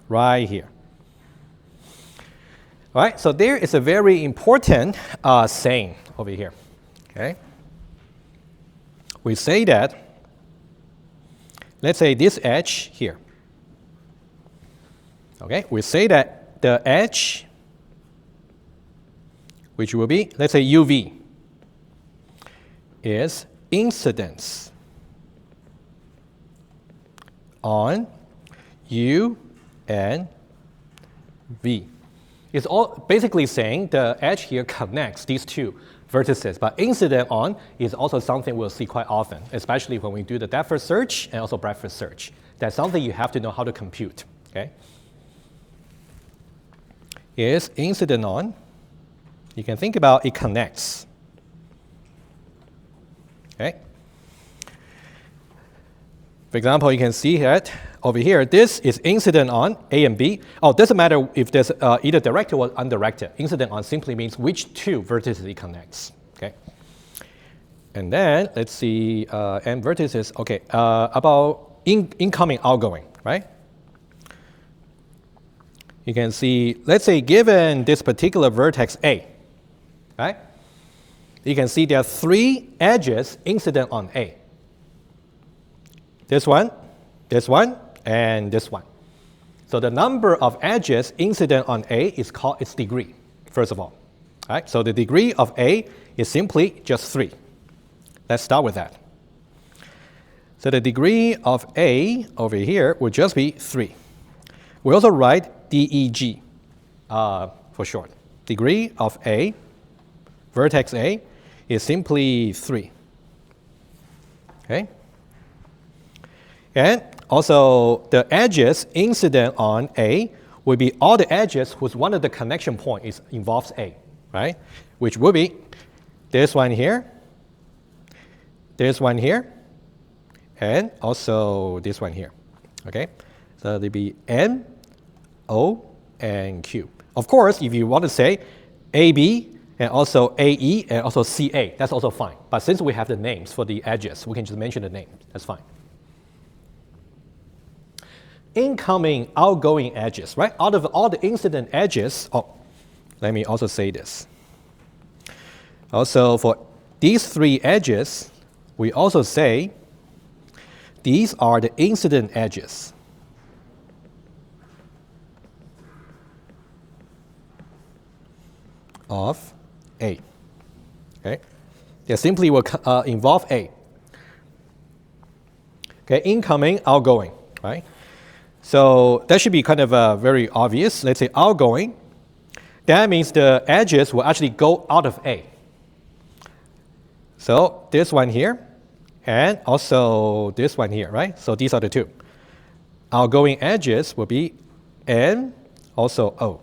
Right here. All right, so there is a very important saying over here. Okay. We say that, let's say this edge here. Okay, we say that the edge, which will be, let's say UV, is incidence on U and V. It's all basically saying the edge here connects these two vertices, but incident on is also something we'll see quite often, especially when we do the depth first search and also breadth first search. That's something you have to know how to compute. Okay? Is incident on, you can think about it connects. Okay? For example, you can see that over here, this is incident on A and B. Oh, it doesn't matter if there's either directed or undirected. Incident on simply means which two vertices it connects. Okay? And then let's see n vertices. Okay, about incoming, outgoing, right? You can see, let's say given this particular vertex A, right? You can see there are 3 edges incident on A. This one, and this one. So the number of edges incident on A is called its degree, first of all. Right? So the degree of A is simply just 3. Let's start with that. So the degree of A over here would just be 3. We also write DEG for short. Degree of A, vertex A, is simply 3. Okay? And also, the edges incident on A will be all the edges whose one of the connection point involves A, right? Which will be this one here, and also this one here. Okay? So there'll be N, O, and Q. Of course, if you want to say AB and also AE and also CA, that's also fine. But since we have the names for the edges, we can just mention the name. That's fine. Incoming, outgoing edges, right? Out of all the incident edges, let me also say this. Also, for these 3 edges, we also say these are the incident edges. Of A. Okay? They simply will involve A. Okay, incoming, outgoing, right? So that should be kind of very obvious. Let's say outgoing. That means the edges will actually go out of A. So this one here, and also this one here, right? So these are the 2. Outgoing edges will be N, also O.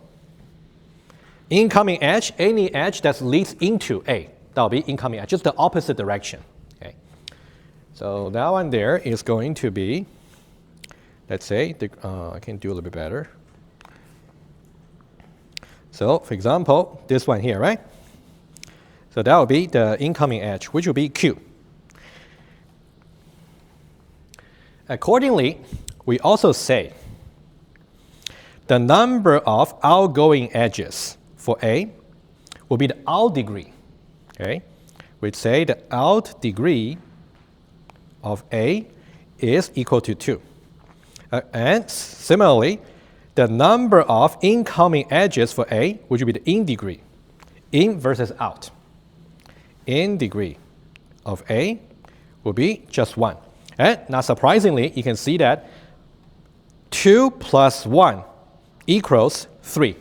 Incoming edge, any edge that leads into A, that will be incoming edge, just the opposite direction. Okay. So that one there is going to be, let's say, I can do a little bit better. So, for example, this one here, right? So that will be the incoming edge, which will be Q. Accordingly, we also say the number of outgoing edges for A will be the out degree. Okay? We'd say the out degree of A is equal to 2. And similarly, the number of incoming edges for A, which will be the in degree, in versus out. In degree of A will be just 1. And not surprisingly, you can see that 2 plus 1 equals 3.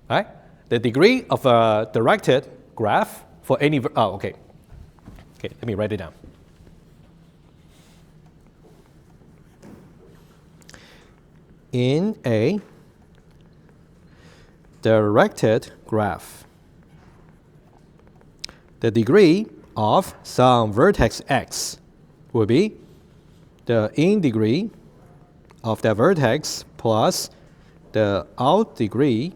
Right? The degree of a directed graph for any, okay, let me write it down. In a directed graph, the degree of some vertex x will be the in degree of that vertex plus the out degree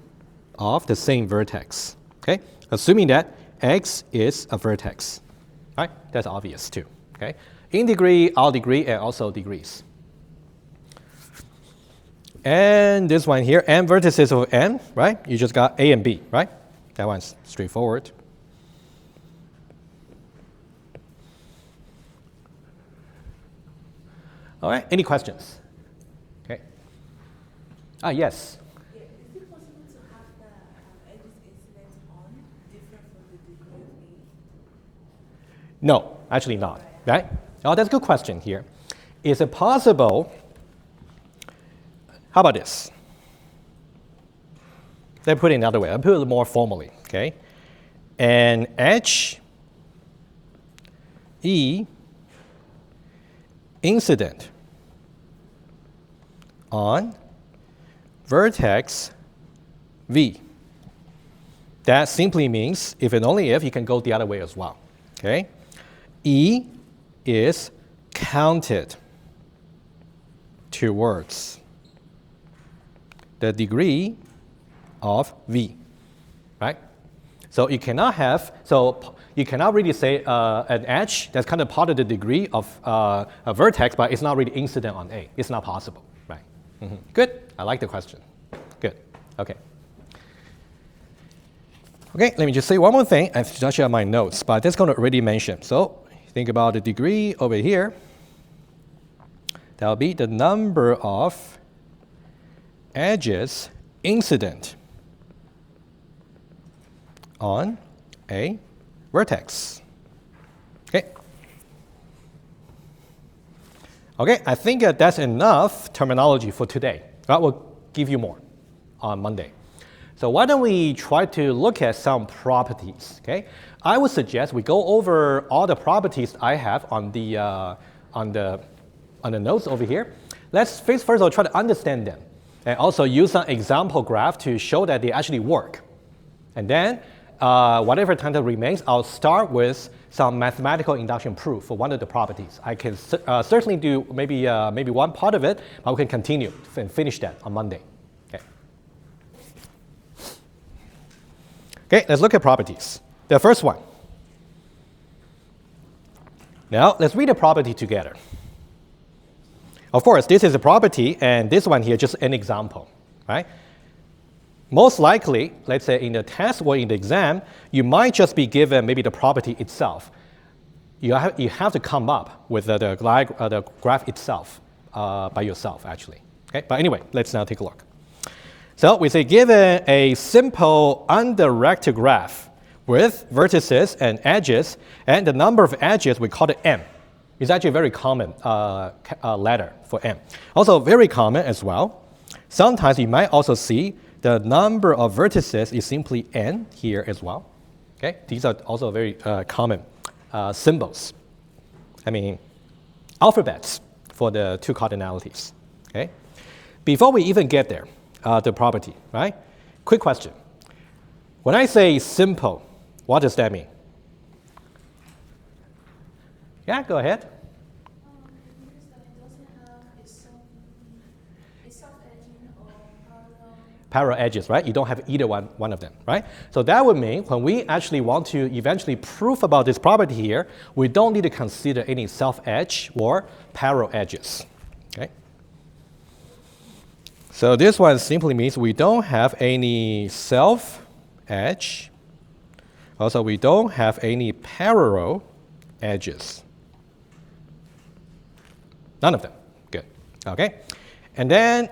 of the same vertex. Okay, assuming that X is a vertex. All right, that's obvious too. Okay, in degree, out degree, and also degrees. And this one here, n vertices of n, right? You just got A and B, right? That one's straightforward. All right, any questions? Okay. Yes. Yeah, is it possible to have the edges incident on different from the degree of A? No, actually not, right? Oh, that's a good question here. Is it possible? How about this? Let me put it another way. I'll put it more formally, okay? An edge E incident on vertex V. That simply means if and only if you can go the other way as well, okay? E is counted towards the degree of V, right? So you cannot really say an edge that's kind of part of the degree of a vertex, but it's not really incident on A. It's not possible, right? Mm-hmm. Good, I like the question. Good, okay. Okay, let me just say one more thing. I've just on my notes, but that's going to already mention. So think about the degree over here. That'll be the number of edges incident on a vertex. Okay. Okay, I think that's enough terminology for today. I will give you more on Monday. So why don't we try to look at some properties? Okay, I would suggest we go over all the properties I have on the notes over here. Let's first of all try to understand them, and also use an example graph to show that they actually work. And then, whatever time that remains, I'll start with some mathematical induction proof for one of the properties. I can certainly do maybe one part of it, but we can continue and finish that on Monday. Okay. Okay, let's look at properties. The first one. Now, let's read the property together. Of course, this is a property, and this one here just an example, right? Most likely, let's say in the test or in the exam, you might just be given maybe the property itself. You have to come up with the graph itself by yourself, actually. Okay? But anyway, let's now take a look. So we say given a simple undirected graph with vertices and edges, and the number of edges, we call it m. It's actually a very common letter for m. Also very common as well. Sometimes you might also see the number of vertices is simply n here as well. Okay, these are also very common symbols. I mean, alphabets for the two cardinalities. Okay, before we even get there, the property, right? Quick question. When I say simple, what does that mean? Yeah, go ahead. Parallel edges, right? You don't have either one of them, right? So that would mean when we actually want to eventually prove about this property here, we don't need to consider any self-edge or parallel edges, okay? So this one simply means we don't have any self-edge. Also, we don't have any parallel edges. None of them. Good. Okay. And then,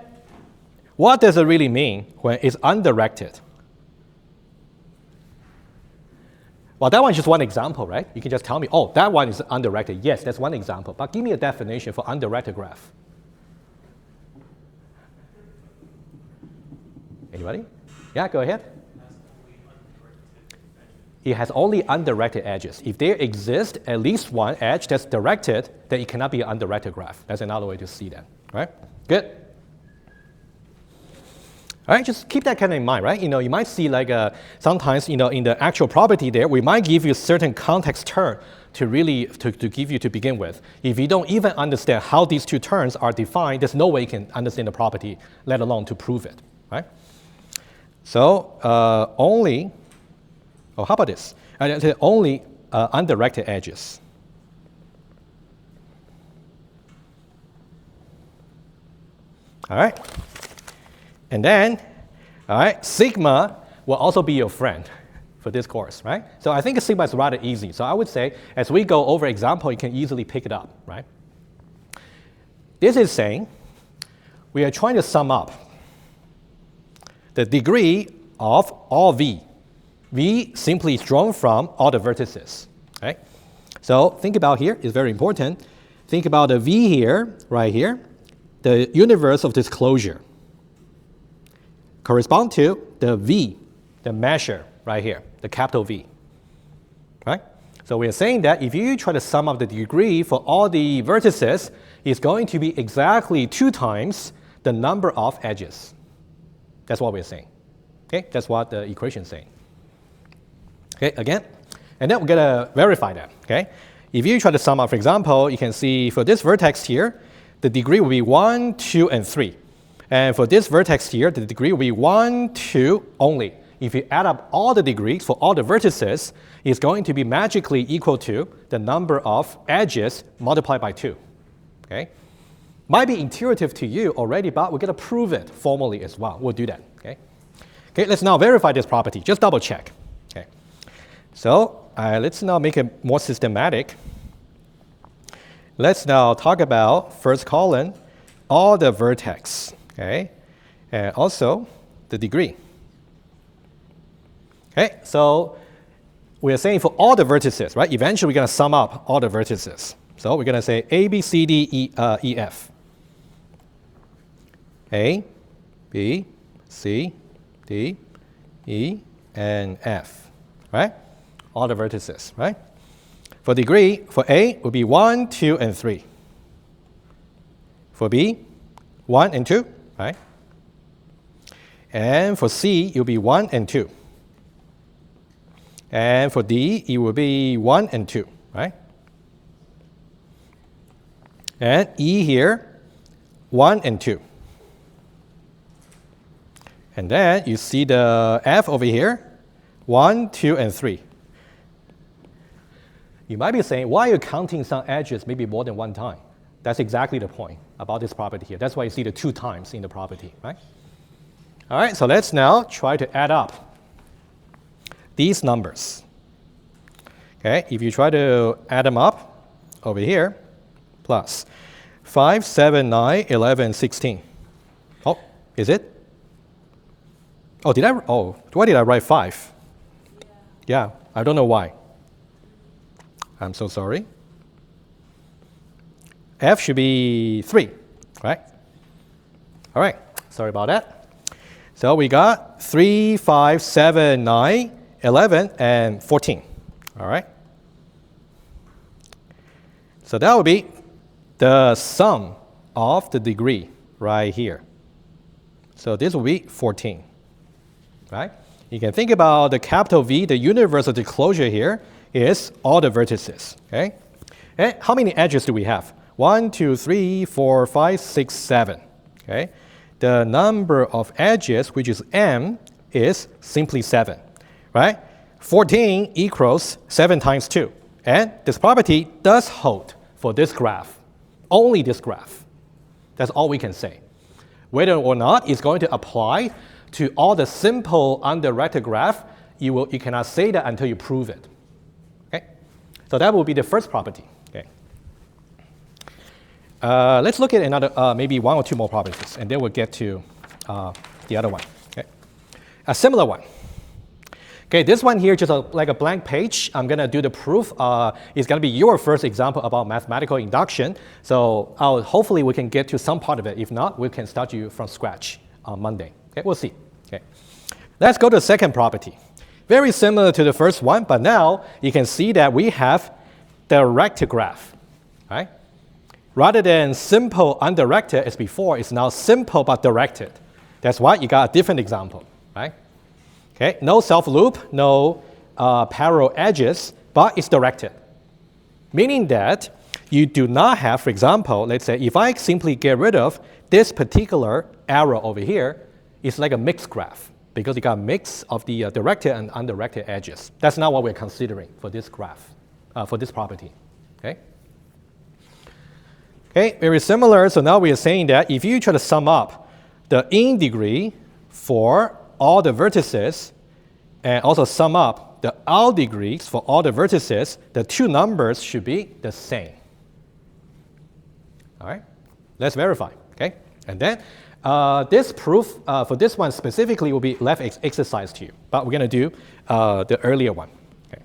what does it really mean when it's undirected? Well, that one's just one example, right? You can just tell me, oh, that one is undirected. Yes, that's one example. But give me a definition for undirected graph. Anybody? Yeah, go ahead. It has only undirected edges. If there exists at least one edge that's directed, then it cannot be an undirected graph. That's another way to see that, right? Good. All right, just keep that kind of in mind, right? You might see like sometimes, in the actual property there, we might give you a certain context term to really, to give you to begin with. If you don't even understand how these two terms are defined, there's no way you can understand the property, let alone to prove it, right? So only, oh, how about this? Only undirected edges. All right. And then, all right, sigma will also be your friend for this course, right? So I think sigma is rather easy. So I would say, as we go over example, you can easily pick it up, right? This is saying we are trying to sum up the degree of all v. V simply is drawn from all the vertices, right? So think about here, it's very important. Think about the v here, right here, the universe of disclosure correspond to the v, the measure right here, the capital V, right? So we are saying that if you try to sum up the degree for all the vertices, it's going to be exactly 2 times the number of edges. That's what we're saying. Okay, that's what the equation is saying. Okay, again, and then we're gonna verify that. Okay, if you try to sum up, for example, you can see for this vertex here, the degree will be 1, 2, and 3. And for this vertex here, the degree will be 1, 2 only. If you add up all the degrees for all the vertices, it's going to be magically equal to the number of edges multiplied by 2. Okay? Might be intuitive to you already, but we're going to prove it formally as well. We'll do that. Okay? Okay, let's now verify this property. Just double check. Okay. So let's now make it more systematic. Let's now talk about first column, all the vertex. Okay, and also the degree. Okay, so we are saying for all the vertices, right? Eventually, we're going to sum up all the vertices. So we're going to say A, B, C, D, E, F. A, B, C, D, E, and F, right? All the vertices, right? For degree, for A, it will be 1, 2, and 3. For B, 1 and 2. Right? And for C, it will be 1 and 2. And for D, it will be 1 and 2, right? And E here, 1 and 2. And then you see the F over here, 1, 2, and 3. You might be saying, why are you counting some edges maybe more than 1 time? That's exactly the point about this property here. That's why you see the 2 times in the property, right? All right, so let's now try to add up these numbers. Okay, if you try to add them up over here, plus 5, 7, 9, 11, 16. Oh, is it? Oh, why did I write 5? Yeah, I don't know why. I'm so sorry. F should be 3, right? All right, sorry about that. So we got 3, 5, 7, 9, 11, and 14, all right? So that would be the sum of the degree right here. So this will be 14, right? You can think about the capital V, the universe of disclosure here is all the vertices, okay? And how many edges do we have? 1, 2, 3, 4, 5, 6, 7. Okay? The number of edges, which is m, is simply 7. Right? 14 equals 7 times 2. And this property does hold for this graph. Only this graph. That's all we can say. Whether or not it's going to apply to all the simple undirected graph, you cannot say that until you prove it. Okay? So that will be the first property. Let's look at another, maybe 1 or 2 more properties, and then we'll get to the other one. Okay? A similar one. Okay, this one here, just like a blank page. I'm going to do the proof. It's going to be your first example about mathematical induction. So hopefully we can get to some part of it. If not, we can start you from scratch on Monday. Okay, we'll see. Okay. Let's go to the second property. Very similar to the first one, but now you can see that we have directed graph. Right? Rather than simple undirected as before, it's now simple but directed. That's why you got a different example, right? Okay, no self-loop, no parallel edges, but it's directed. Meaning that you do not have, for example, let's say if I simply get rid of this particular arrow over here, It's like a mixed graph because you got a mix of the directed and undirected edges. That's not what we're considering for this graph, for this property. Okay? Okay, very similar. So now we are saying that if you try to sum up the in degree for all the vertices and also sum up the out degrees for all the vertices, the two numbers should be the same. All right, let's verify. Okay, and then this proof for this one specifically will be left exercise to you, but we're going to do the earlier one. Okay,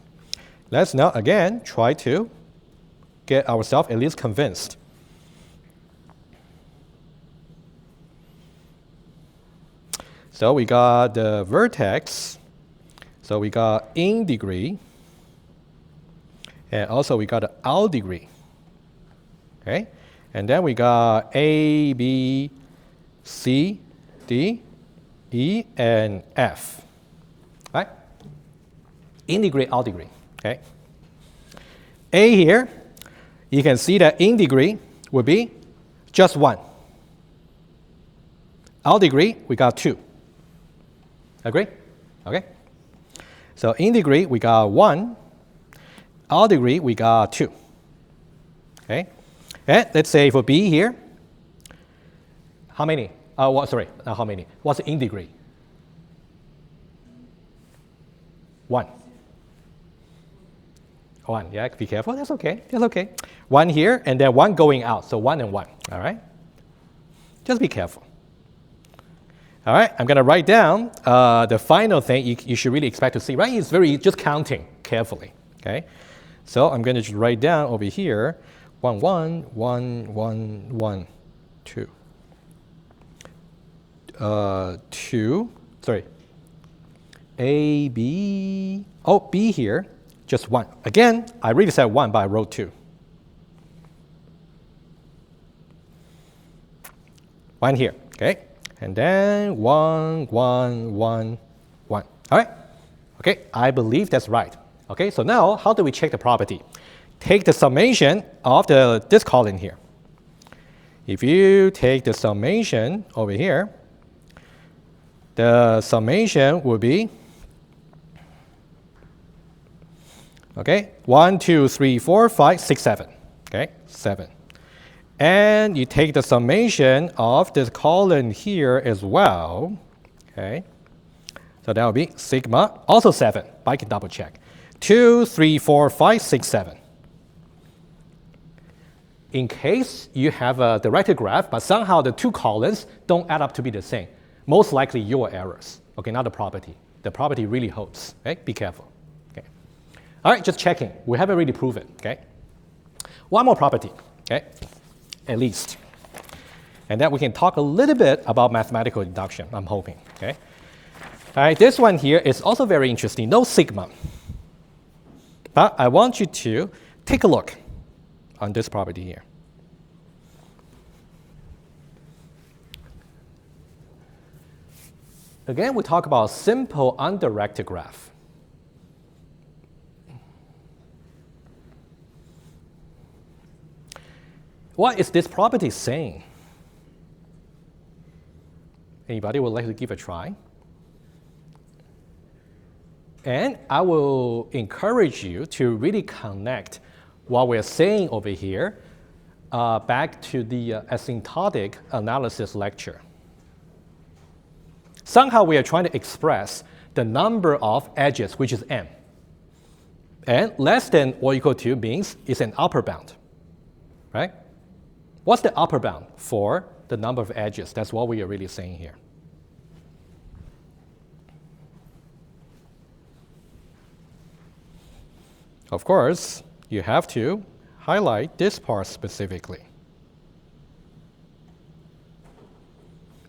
let's now again try to get ourselves at least convinced. So we got the vertex. So we got in degree, and also we got the out degree. Okay, and then we got A, B, C, D, E, and F. Right? In degree, out degree. Okay. A here, you can see that in degree would be just 1. Out degree, we got 2. Agree? Okay. So in degree, we got 1. Out degree, we got 2. Okay. And let's say for B here, how many? Sorry, not how many. What's in degree? 1. 1, yeah, be careful. That's okay. That's okay. 1 here, and then 1 going out. So 1 and 1. All right? Just be careful. All right, I'm going to write down the final thing you should really expect to see, right? It's just counting carefully, okay? So I'm going to just write down over here, 1, 1, 1, 1, 1, 2. 2, sorry. A, B, oh, B here, just 1. Again, I really said 1, but I wrote 2. 1 here, okay? And then 1, 1, 1, 1. All right? Okay, I believe that's right. Okay, so now how do we check the property? Take the summation of this column here. If you take the summation over here, the summation will be, okay, 1, 2, 3, 4, 5, 6, 7. Okay, 7. And you take the summation of this column here as well. Okay. So that will be sigma, also 7, but I can double check. 2, 3, 4, 5, 6, 7. In case you have a directed graph, but somehow the two columns don't add up to be the same, most likely your errors. Okay, not the property. The property really holds. Okay, be careful. Okay. All right, just checking. We haven't really proven. Okay. One more property. Okay. At least. And then we can talk a little bit about mathematical induction, I'm hoping. Okay? All right, this one here is also very interesting. No sigma. But I want you to take a look on this property here. Again, we talk about simple undirected graph. What is this property saying? Anybody would like to give a try? And I will encourage you to really connect what we're saying over here back to the asymptotic analysis lecture. Somehow we are trying to express the number of edges, which is m. And less than or equal to means it's an upper bound, right? What's the upper bound for the number of edges? That's what we are really saying here. Of course, you have to highlight this part specifically.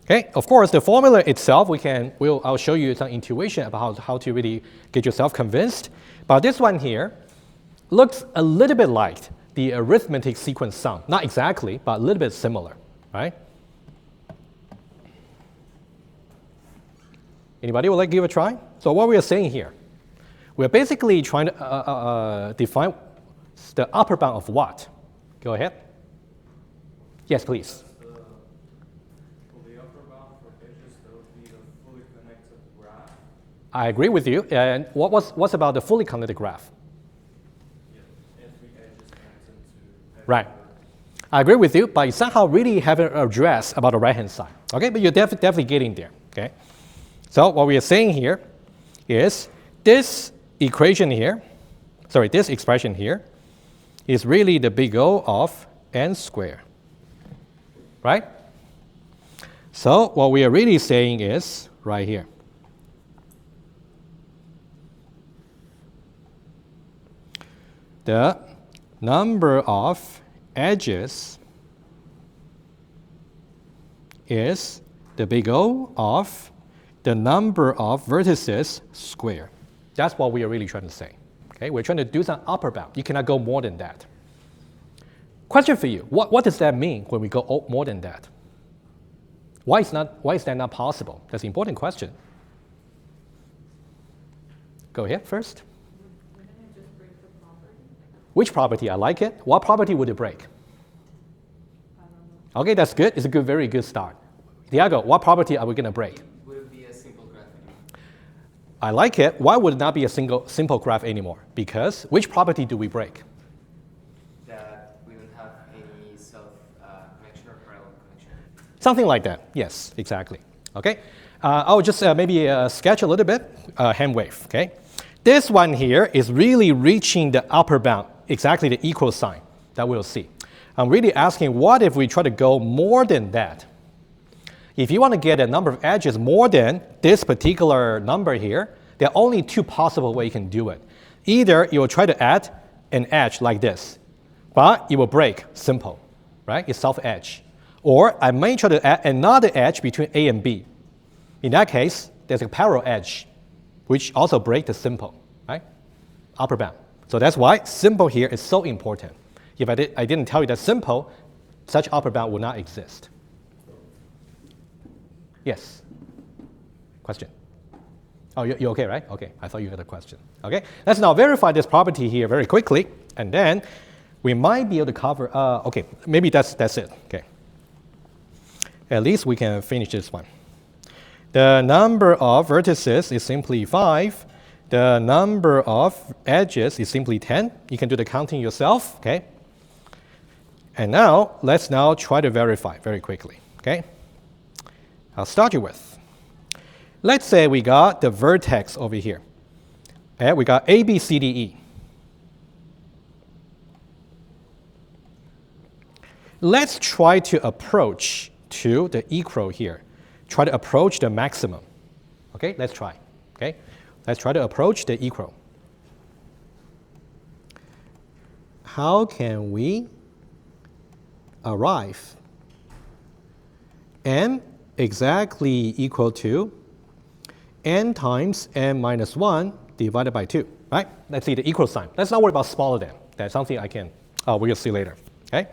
Okay, of course, the formula itself, I'll show you some intuition about how to really get yourself convinced. But this one here looks a little bit like the arithmetic sequence sum. Not exactly, but a little bit similar, right? Anybody would like to give a try? So what we are saying here, we're basically trying to define the upper bound of what? Go ahead. Yes, please. The upper bound for edges, that would be the fully connected graph. I agree with you. And what's about the fully connected graph? Yeah, every edge is connected to every Right. vertex. I agree with you, but you somehow really haven't addressed about the right-hand side. Okay, but you're definitely getting there. Okay, so what we are saying here is this equation here, sorry, this expression here is really the big O of n squared, right? So what we are really saying is right here. The number of edges is the big O of the number of vertices squared. That's what we are really trying to say. Okay, we're trying to do some upper bound. You cannot go more than that. Question for you, what does that mean when we go more than that? Why is that not possible? That's an important question. Go ahead first. Wouldn't it just break the property? Which property? I like it. What property would it break? I don't know. Okay, that's good. It's a very good start. Diego, what property are we going to break? Would it be a simple graph anymore? I like it. Why would it not be a simple graph anymore? Because which property do we break? That we don't have any self-connection or parallel connection. Something like that. Yes, exactly. Okay. I'll just maybe sketch a little bit, hand wave. Okay. This one here is really reaching the upper bound, exactly the equal sign that we'll see. I'm really asking, what if we try to go more than that? If you want to get a number of edges more than this particular number here, there are only two possible ways you can do it. Either you will try to add an edge like this, but it will break, simple, right? It's self-edge. Or I may try to add another edge between A and B. In that case, there's a parallel edge, which also breaks the simple, right? Upper bound. So that's why simple here is so important. If I didn't tell you that simple, such upper bound would not exist. Yes? Question? Oh, you're okay, right? Okay, I thought you had a question. Okay, let's now verify this property here very quickly, and then we might be able to cover, okay, maybe that's it, okay. At least we can finish this one. The number of vertices is simply 5. The number of edges is simply 10. You can do the counting yourself, okay? And now, let's now try to verify very quickly, okay? I'll start you with. Let's say we got the vertex over here. And we got A, B, C, D, E. Let's try to approach to the equal here. Try to approach the maximum. Okay, let's try. Okay, let's try to approach the equal. How can we arrive n exactly equal to n times n minus 1 divided by 2, right? Let's see the equal sign. Let's not worry about smaller than. That's something I can, we'll see later, okay?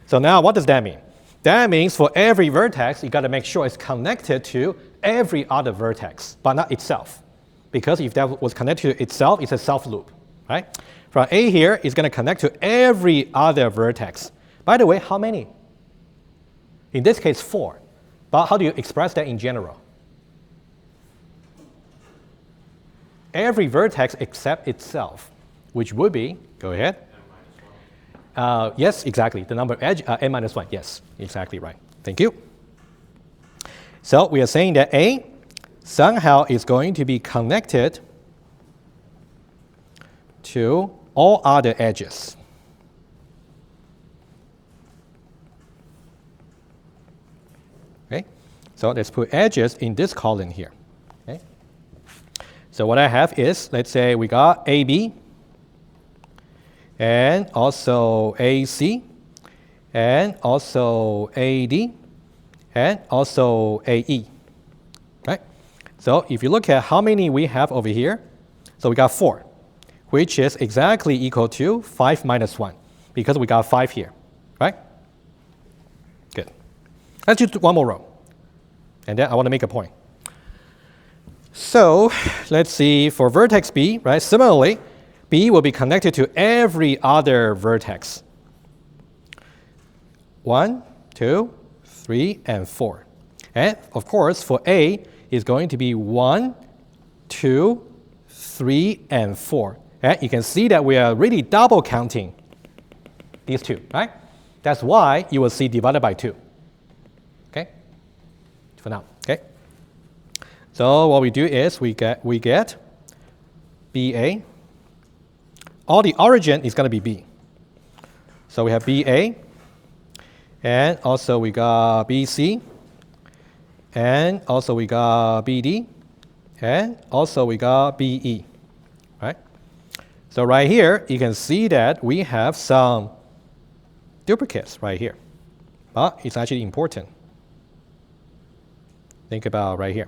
So now what does that mean? That means for every vertex, you got to make sure it's connected to every other vertex, but not itself. Because if that was connected to itself, it's a self loop, right? From A here, it's going to connect to every other vertex. By the way, how many? In this case, 4. But how do you express that in general? Every vertex except itself, which would be, go ahead. Yes, exactly. The number of edge, n minus 1. Yes, exactly right. Thank you. So we are saying that A somehow is going to be connected to all other edges. Okay, so let's put edges in this column here. Okay. So what I have is, let's say we got AB, and also AC, and also AD, and also AE. Right? So if you look at how many we have over here, so we got 4, which is exactly equal to 5 minus 1, because we got 5 here. Right? Good. Let's just do one more row. And then I want to make a point. So let's see, for vertex B, right? Similarly, B will be connected to every other vertex. 1, 2, 3, and 4. And of course, for A, it's going to be 1, 2, 3, and 4. And you can see that we are really double counting these two, right? That's why you will see divided by 2. Okay? For now, okay? So what we do is we get BA. All the origin is going to be B. So we have BA, and also we got BC, and also we got BD, and also we got BE, right? So right here, you can see that we have some duplicates right here, but it's actually important. Think about right here.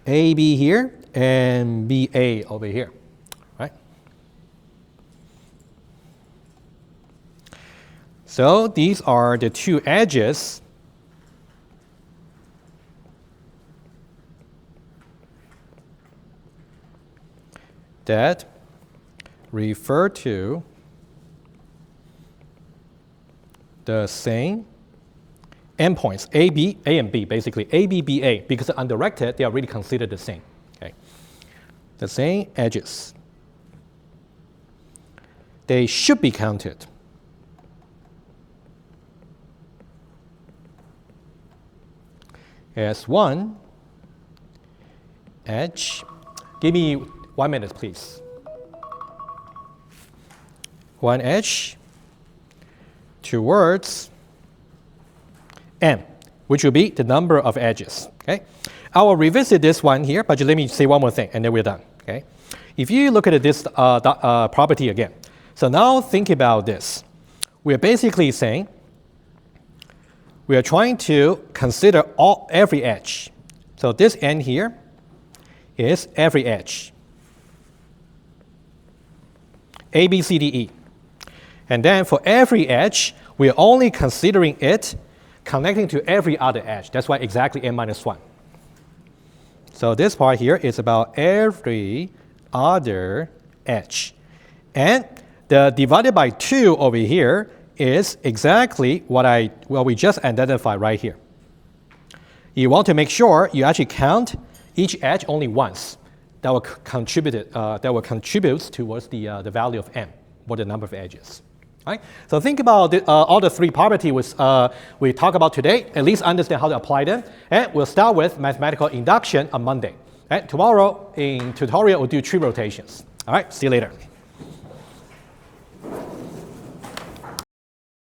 AB here and BA over here, right? So these are the two edges that refer to the same endpoints, A and B, basically, AB, BA, because they're undirected, they are really considered the same. Okay? The same edges. They should be counted as one edge. Give me 1 minute, please. One edge towards M, which will be the number of edges. Okay? I will revisit this one here, but just let me say one more thing, and then we're done. Okay? If you look at this property again, so now think about this. We're basically saying we are trying to consider every edge. So this N here is every edge. A, B, C, D, E. And then for every edge, we're only considering it connecting to every other edge. That's why exactly N minus 1. So this part here is about every other edge. And the divided by 2 over here is exactly what we just identified right here. You want to make sure you actually count each edge only once. That will contribute towards the value of M, or the number of edges. Right? So think about all the three properties we talk about today, at least understand how to apply them. And we'll start with mathematical induction on Monday. And tomorrow in tutorial, we'll do tree rotations. All right, see you later.